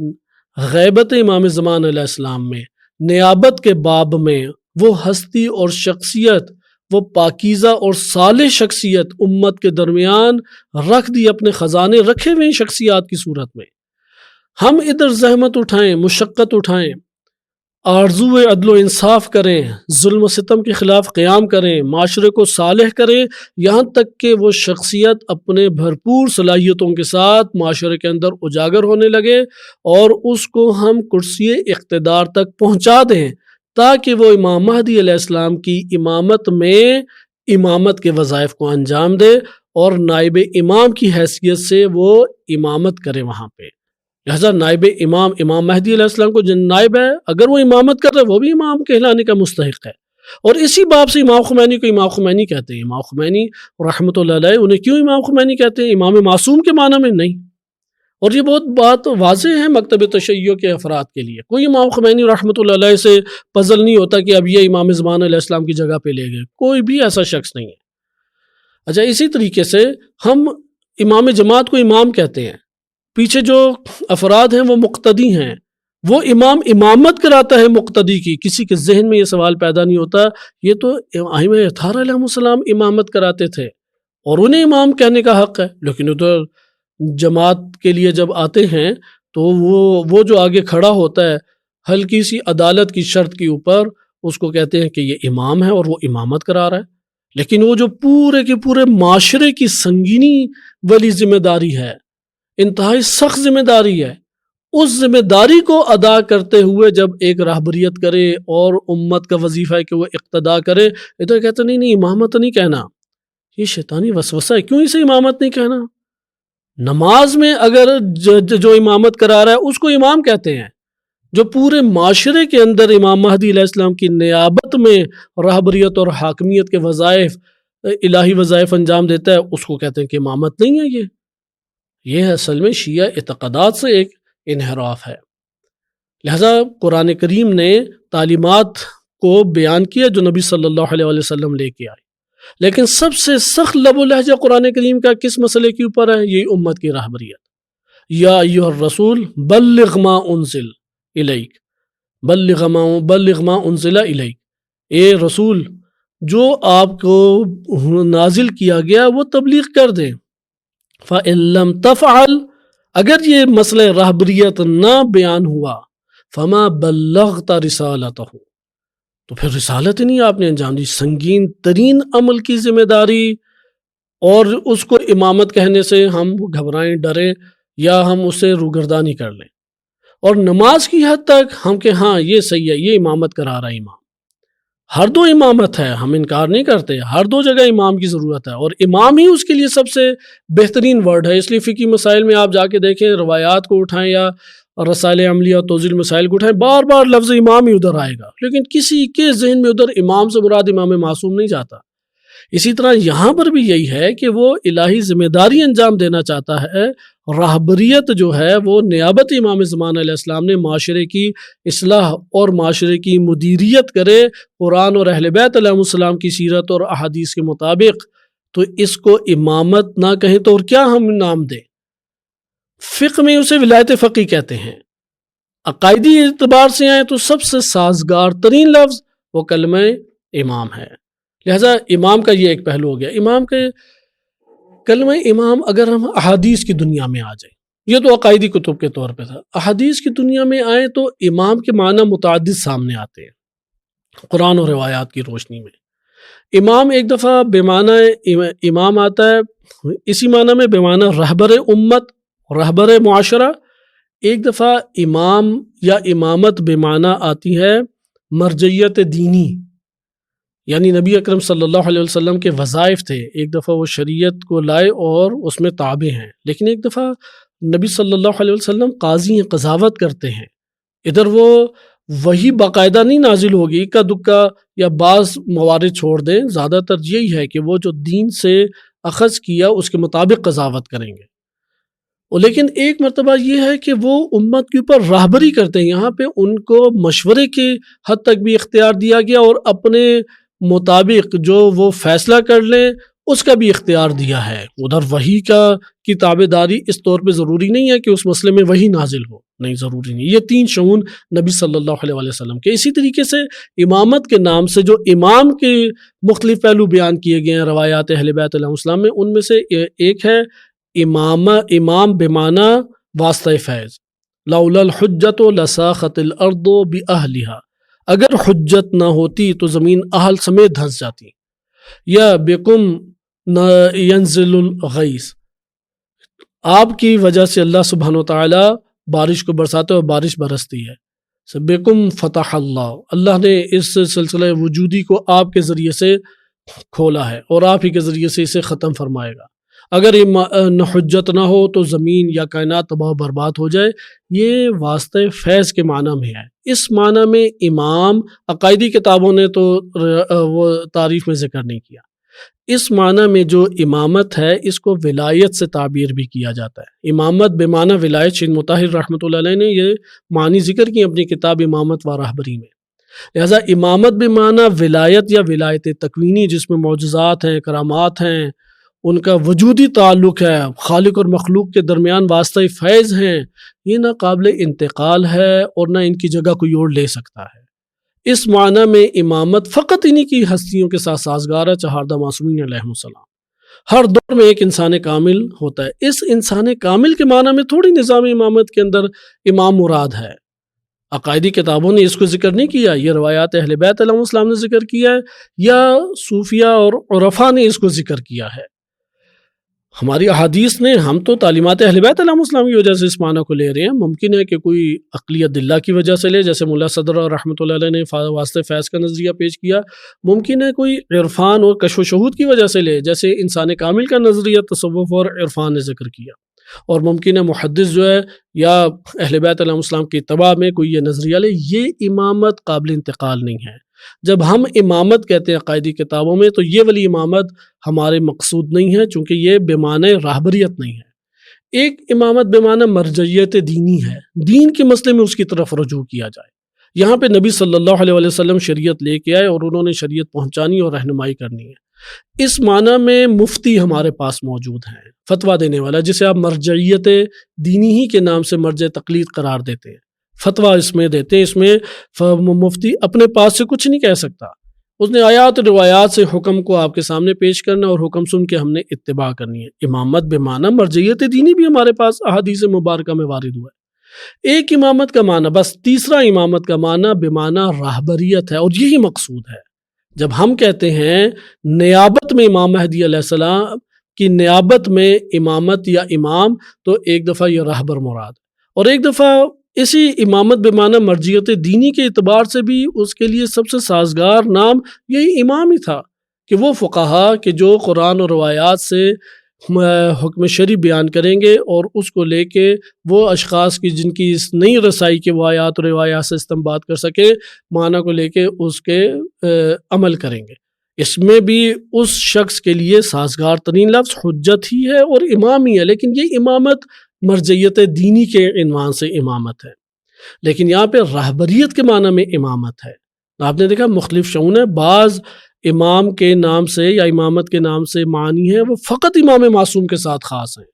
غیبت امام زمان علیہ السلام میں، نیابت کے باب میں، وہ ہستی اور شخصیت، وہ پاکیزہ اور صالح شخصیت امت کے درمیان رکھ دی، اپنے خزانے رکھے ہوئے شخصیات کی صورت میں۔ ہم ادھر زحمت اٹھائیں، مشقت اٹھائیں، آرزو عدل و انصاف کریں، ظلم و ستم کے خلاف قیام کریں، معاشرے کو صالح کریں، یہاں تک کہ وہ شخصیت اپنے بھرپور صلاحیتوں کے ساتھ معاشرے کے اندر اجاگر ہونے لگے اور اس کو ہم کرسی اقتدار تک پہنچا دیں، تاکہ وہ امام مہدی علیہ السلام کی امامت میں امامت کے وظائف کو انجام دے اور نائب امام کی حیثیت سے وہ امامت کرے وہاں پہ۔ لہذا نائب امام، امام مہدی علیہ السلام کو جن نائب ہے، اگر وہ امامت کر رہے وہ بھی امام کہلانے کا مستحق ہے۔ اور اسی باب سے امام خمینی کو امام خمینی کہتے ہیں۔ امام خمینی رحمۃ اللہ علیہ، انہیں کیوں امام خمینی کہتے ہیں؟ امام معصوم کے معنی میں نہیں۔ اور یہ بات واضح ہے مکتب تشیع کے افراد کے لیے، کوئی امام خمینی رحمۃ اللہ علیہ سے پزل نہیں ہوتا کہ اب یہ امام زمان علیہ السلام کی جگہ پہ لے گئے، کوئی بھی ایسا شخص نہیں ہے۔ اچھا، اسی طریقے سے ہم امام جماعت کو امام کہتے ہیں، پیچھے جو افراد ہیں وہ مقتدی ہیں، وہ امام امامت کراتا ہے مقتدی کی۔ کسی کے ذہن میں یہ سوال پیدا نہیں ہوتا، یہ تو ائمہ اطہار علیہ السلام امامت کراتے تھے اور انہیں امام کہنے کا حق ہے، لیکن ادھر جماعت کے لیے جب آتے ہیں تو وہ جو آگے کھڑا ہوتا ہے ہلکی سی عدالت کی شرط کے اوپر، اس کو کہتے ہیں کہ یہ امام ہے اور وہ امامت کرا رہا ہے۔ لیکن وہ جو پورے کے پورے معاشرے کی سنگینی والی ذمہ داری ہے، انتہائی سخت ذمہ داری ہے، اس ذمہ داری کو ادا کرتے ہوئے جب ایک راہبریت کرے اور امت کا وظیفہ ہے کہ وہ اقتدا کرے، ادھر کہتے نہیں امامت نہیں کہنا، یہ شیطانی وسوسہ ہے، کیوں اسے امامت نہیں کہنا؟ نماز میں اگر جو امامت کرا رہا ہے اس کو امام کہتے ہیں، جو پورے معاشرے کے اندر امام مہدی علیہ السلام کی نیابت میں راہبریت اور حاکمیت کے وظائف، الہی وظائف انجام دیتا ہے، اس کو کہتے ہیں کہ امامت نہیں ہے۔ یہ اصل میں شیعہ اعتقادات سے ایک انحراف ہے۔ لہذا قرآن کریم نے تعلیمات کو بیان کیا جو نبی صلی اللہ علیہ وسلم لے کے آئے، لیکن سب سے سخت لب و لہجہ قرآن کریم کا کس مسئلے کے اوپر ہے؟ یہ امت کی راہبریت۔ یا ایھا الرسول بلغ ما انزل الیک، بلغ ما انزل الیک، اے رسول جو آپ کو نازل کیا گیا وہ تبلیغ کر دیں۔ فَإِن لَمْ تَفْعَلْ، اگر یہ مسئلہ راہبریت نہ بیان ہوا، فَمَا بَلَّغْتَ رِسَالَتَهُ، تو پھر رسالت ہی نہیں آپ نے انجام دی۔ سنگین ترین عمل کی ذمہ داری، اور اس کو امامت کہنے سے ہم گھبرائیں، ڈریں یا ہم اسے روگردانی کر لیں، اور نماز کی حد تک ہم کہ ہاں یہ صحیح ہے، یہ امامت کرا رہا ہے امام۔ ہر دو امامت ہے، ہم انکار نہیں کرتے، ہر دو جگہ امام کی ضرورت ہے، اور امام ہی اس کے لیے سب سے بہترین ورڈ ہے۔ اس لیے فقہی مسائل میں آپ جا کے دیکھیں، روایات کو اٹھائیں یا رسائل عملیہ اور توضیح المسائل کو اٹھائیں، بار بار لفظ امام ہی ادھر آئے گا، لیکن کسی کے ذہن میں ادھر امام سے مراد امام معصوم نہیں جاتا۔ اسی طرح یہاں پر بھی یہی ہے کہ وہ الہی ذمہ داری انجام دینا چاہتا ہے، راہبریت جو ہے وہ نیابت امام زمان علیہ السلام نے معاشرے کی اصلاح اور معاشرے کی مدیریت کرے، قرآن اور اہل بیت علیہ السلام کی سیرت اور احادیث کے مطابق تو اس کو امامت نہ کہیں تو اور کیا ہم نام دیں؟ فقہ میں اسے ولایت فقی کہتے ہیں۔ عقائدی اعتبار سے آئیں تو سب سے سازگار ترین لفظ وہ کلمہ امام ہے۔ لہذا امام کا یہ ایک پہلو ہو گیا۔ امام کے کلمہ امام اگر ہم احادیث کی دنیا میں آ جائیں، یہ تو عقائدی کتب کے طور پہ تھا، احادیث کی دنیا میں آئیں تو امام کے معنی متعدد سامنے آتے ہیں قرآن اور روایات کی روشنی میں۔ امام ایک دفعہ بے معنی امام آتا ہے، اسی معنی میں بے معنی رہبر امت، رہبر معاشرہ۔ ایک دفعہ امام یا امامت بے معنی آتی ہے مرجعیت دینی، یعنی نبی اکرم صلی اللہ علیہ وسلم کے وظائف تھے، ایک دفعہ وہ شریعت کو لائے اور اس میں تابع ہیں، لیکن ایک دفعہ نبی صلی اللہ علیہ وسلم قاضی ہیں، قضاوت کرتے ہیں، ادھر وہ وہی باقاعدہ نہیں نازل ہوگی، اکا دکا یا بعض موارد چھوڑ دیں، زیادہ تر یہی ہے کہ وہ جو دین سے اخذ کیا اس کے مطابق قضاوت کریں گے۔ لیکن ایک مرتبہ یہ ہے کہ وہ امت کے اوپر راہبری کرتے ہیں، یہاں پہ ان کو مشورے کے حد تک بھی اختیار دیا گیا اور اپنے مطابق جو وہ فیصلہ کر لیں اس کا بھی اختیار دیا ہے۔ ادھر وحی کی تابع داری اس طور پہ ضروری نہیں ہے کہ اس مسئلے میں وحی نازل ہو، نہیں ضروری نہیں، یہ تین شؤون نبی صلی اللہ علیہ وسلم کے۔ اسی طریقے سے امامت کے نام سے جو امام کے مختلف پہلو بیان کیے گئے ہیں روایات اہل بیت علیہ السلام میں، ان میں سے ایک ہے امام بمعنی واسطہ فیض، لولا الحجت لساخت الارض باہلھا، اگر حجت نہ ہوتی تو زمین اہل سمیت دھنس جاتی، یا بکم ینزل الغیث، آپ کی وجہ سے اللہ سبحانہ وتعالی بارش کو برساتے اور بارش برستی ہے۔ بکم فتح اللہ، اللہ نے اس سلسلہ وجودی کو آپ کے ذریعے سے کھولا ہے اور آپ ہی کے ذریعے سے اسے ختم فرمائے گا۔ اگر حجت نہ ہو تو زمین یا کائنات تباہ و برباد ہو جائے۔ یہ واسطہ فیض کے معنی میں ہے۔ اس معنی میں امام عقائدی کتابوں نے تو وہ تعریف میں ذکر نہیں کیا۔ اس معنی میں جو امامت ہے اس کو ولایت سے تعبیر بھی کیا جاتا ہے۔ امامت بے معنی ولایت، شین مطہر رحمۃ اللہ علیہ نے یہ معنی ذکر کی اپنی کتاب امامت و رہبری میں۔ لہذا امامت بے معنی ولایت یا ولایت تکوینی، جس میں معجزات ہیں، کرامات ہیں، ان کا وجودی تعلق ہے، خالق اور مخلوق کے درمیان واسطہ فیض ہیں، یہ نہ قابل انتقال ہے اور نہ ان کی جگہ کوئی اور لے سکتا ہے۔ اس معنی میں امامت فقط انہی کی ہستیوں کے ساتھ سازگار ہے، چہاردہ معصومین علیہم السلام۔ ہر دور میں ایک انسان کامل ہوتا ہے۔ اس انسان کامل کے معنی میں تھوڑی نظام امامت کے اندر امام مراد ہے۔ عقائدی کتابوں نے اس کو ذکر نہیں کیا، یہ روایات اہل بیت علیہ السلام نے ذکر کیا ہے یا صوفیہ اور عرفاء نے اس کو ذکر کیا ہے۔ ہماری احادیث نے، ہم تو تعلیمات اہل بیت علیہ السلام کی وجہ سے اس معنی کو لے رہے ہیں۔ ممکن ہے کہ کوئی عقلیت دلہ کی وجہ سے لے، جیسے ملا صدر رحمۃ اللہ علیہ نے واسطہ فیض کا نظریہ پیش کیا۔ ممکن ہے کوئی عرفان اور کشف و شہود کی وجہ سے لے، جیسے انسان کامل کا نظریہ تصوف اور عرفان نے ذکر کیا۔ اور ممکن ہے محدث جو ہے یا اہل بیت علیہ السلام کی اتباع میں کوئی یہ نظریہ لے۔ یہ امامت قابل انتقال نہیں ہے۔ جب ہم امامت کہتے ہیں عقائدی کتابوں میں تو یہ والی امامت ہمارے مقصود نہیں ہے، چونکہ یہ بے معنی راہبریت نہیں ہے۔ ایک امامت بے معنی مرجعیت دینی ہے، دین کے مسئلے میں اس کی طرف رجوع کیا جائے۔ یہاں پہ نبی صلی اللہ علیہ وسلم شریعت لے کے آئے اور انہوں نے شریعت پہنچانی اور رہنمائی کرنی ہے۔ اس معنی میں مفتی ہمارے پاس موجود ہیں، فتویٰ دینے والا، جسے آپ مرجعیت دینی ہی کے نام سے مرجع تقلید قرار دیتے ہیں، فتویٰ اس میں دیتے ہیں۔ اس میں مفتی اپنے پاس سے کچھ نہیں کہہ سکتا، اس نے آیات روایات سے حکم کو آپ کے سامنے پیش کرنا اور حکم سن کے ہم نے اتباع کرنی ہے۔ امامت بے معنی مرجعیت دینی بھی ہمارے پاس احادیث مبارکہ میں وارد ہوا ہے۔ ایک امامت کا معنی، بس تیسرا امامت کا معنی بے معنی راہبریت ہے، اور یہی مقصود ہے۔ جب ہم کہتے ہیں نیابت میں امام مہدی علیہ السلام کی نیابت میں امامت یا امام، تو ایک دفعہ یہ راہبر مراد، اور ایک دفعہ اسی امامت بے معنی مرجعیت دینی کے اعتبار سے بھی اس کے لیے سب سے سازگار نام یہی امام ہی تھا، کہ وہ فقہا کہ جو قرآن اور روایات سے حکم شرعی بیان کریں گے اور اس کو لے کے وہ اشخاص کی جن کی اس نئی رسائی کے وہ آیات و روایات سے استنباط کر سکے، معنی کو لے کے اس کے عمل کریں گے۔ اس میں بھی اس شخص کے لیے سازگار ترین لفظ حجت ہی ہے اور امام ہی ہے، لیکن یہ امامت مرجعیت دینی کے عنوان سے امامت ہے۔ لیکن یہاں پہ راہبریت کے معنی میں امامت ہے۔ آپ نے دیکھا مختلف شعون ہے، بعض امام کے نام سے یا امامت کے نام سے معنی ہے وہ فقط امام معصوم کے ساتھ خاص ہیں۔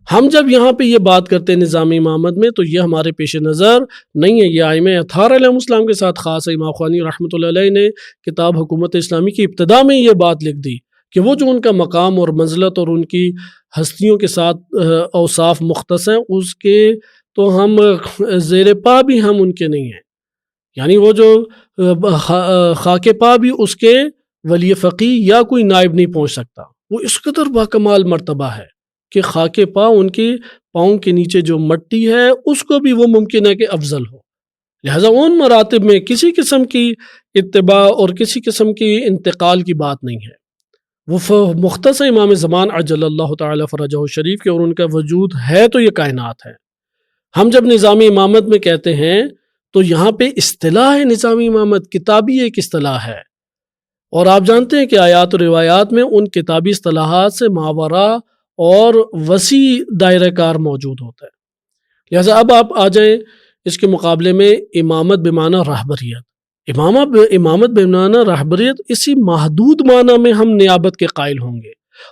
ہم جب یہاں پہ یہ بات کرتے ہیں نظام امامت میں تو یہ ہمارے پیش نظر نہیں ہے، یہ ائمہ اطہار علیہ السلام کے ساتھ خاص ہے۔ امام خوانی رحمۃ اللہ علیہ نے کتاب حکومت اسلامی کی ابتدا میں یہ بات لکھ دی کہ وہ جو ان کا مقام اور منزلت اور ان کی ہستیوں کے ساتھ اوصاف مختص ہیں، اس کے تو ہم زیر پا بھی ہم ان کے نہیں ہیں، یعنی وہ جو خاک پا بھی اس کے ولی فقی یا کوئی نائب نہیں پہنچ سکتا۔ وہ اس قدر باکمال مرتبہ ہے کہ خاک پا ان کے پاؤں کے نیچے جو مٹی ہے اس کو بھی وہ ممکن ہے کہ افضل ہو، لہٰذا ان مراتب میں کسی قسم کی اتباع اور کسی قسم کی انتقال کی بات نہیں ہے۔ وہ مختص امام زمان عجل اللہ تعالی فرجہ الشریف کے، اور ان کا وجود ہے تو یہ کائنات ہے۔ ہم جب نظام امامت میں کہتے ہیں تو یہاں پہ اصطلاح ہے نظام امامت، کتابی ایک اصطلاح ہے، اور آپ جانتے ہیں کہ آیات و روایات میں ان کتابی اصطلاحات سے ماورا اور وسیع دائرہ کار موجود ہوتا ہے۔ لہٰذا اب آپ آ جائیں اس کے مقابلے میں امامت بمعنی راہبریت۔ امامت بمعنی راہبریت، اسی محدود معنی میں ہم نیابت کے قائل ہوں گے،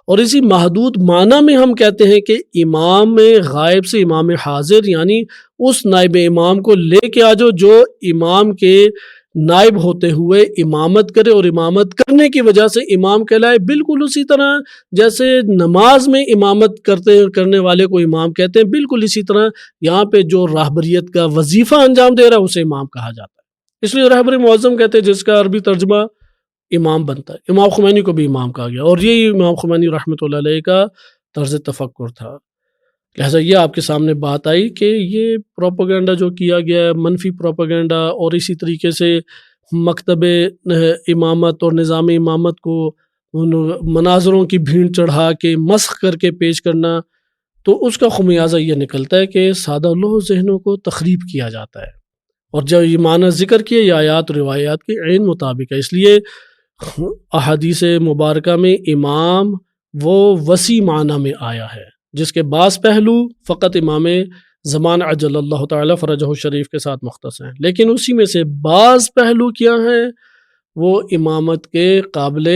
اور اسی محدود معنی میں ہم کہتے ہیں کہ امام غائب سے امام حاضر، یعنی اس نائب امام کو لے کے آ جاؤ جو امام کے نائب ہوتے ہوئے امامت کرے، اور امامت کرنے کی وجہ سے امام کہلائے۔ بالکل اسی طرح جیسے نماز میں امامت کرنے والے کو امام کہتے ہیں، بالکل اسی طرح یہاں پہ جو راہبریت کا وظیفہ انجام دے رہا ہے اسے امام کہا جاتا ہے۔ اس لیے رہبر معظم کہتے ہیں جس کا عربی ترجمہ امام بنتا ہے۔ امام خمینی کو بھی امام کہا گیا، اور یہی امام خمینی رحمۃ اللہ علیہ کا طرز تفکر تھا۔ لہٰذا یہ آپ کے سامنے بات آئی کہ یہ پروپیگنڈا جو کیا گیا ہے، منفی پروپیگنڈا، اور اسی طریقے سے مکتب امامت اور نظام امامت کو مناظروں کی بھیڑ چڑھا کے مسخ کر کے پیش کرنا، تو اس کا خمیازہ یہ نکلتا ہے کہ سادہ لوح ذہنوں کو تخریب کیا جاتا ہے، اور جب یہ معنی ذکر کیا یہ آیات روایات کے عین مطابق ہے۔ اس لیے احادیث مبارکہ میں امام وہ وسیع معنی میں آیا ہے جس کے بعض پہلو فقط امام زمان عجل اللہ تعالی فرجہ الشریف کے ساتھ مختص ہیں، لیکن اسی میں سے بعض پہلو کیا ہیں، وہ امامت کے قابل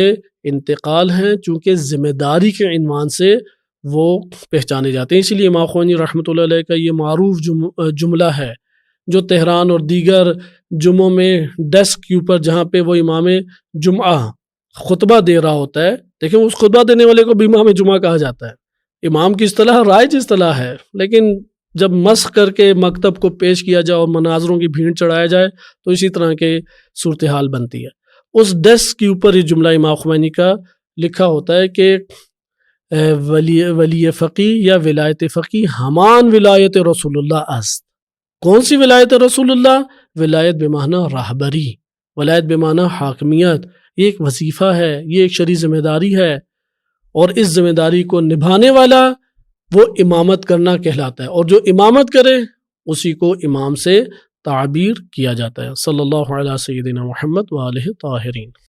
انتقال ہیں، چونکہ ذمہ داری کے عنوان سے وہ پہچانے جاتے ہیں۔ اسی لیے امام خوانی رحمۃ اللہ علیہ کا یہ معروف جملہ ہے جو تہران اور دیگر جمعوں میں ڈیسک کے اوپر جہاں پہ وہ امام جمعہ خطبہ دے رہا ہوتا ہے، دیکھیں اس خطبہ دینے والے کو بھی امام جمعہ کہا جاتا ہے۔ امام کی اصطلاح رائج اصطلاح ہے، لیکن جب مسخ کر کے مکتب کو پیش کیا جائے اور مناظروں کی بھیڑ چڑھایا جائے تو اسی طرح کے صورتحال بنتی ہے۔ اس ڈیسک کے اوپر یہ جملہ امام خمینی کا لکھا ہوتا ہے کہ ولی فقی یا ولایت فقی ہمان ولایت رسول اللہ است۔ کون سی ولایت رسول اللہ؟ ولایت بمعنی راہبری، ولایت بمعنی حاکمیت۔ یہ ایک وظیفہ ہے، یہ ایک شرعی ذمہ داری ہے، اور اس ذمہ داری کو نبھانے والا وہ امامت کرنا کہلاتا ہے، اور جو امامت کرے اسی کو امام سے تعبیر کیا جاتا ہے۔ صلی اللہ علیہ سیدنا محمد وآلہ طاہرین۔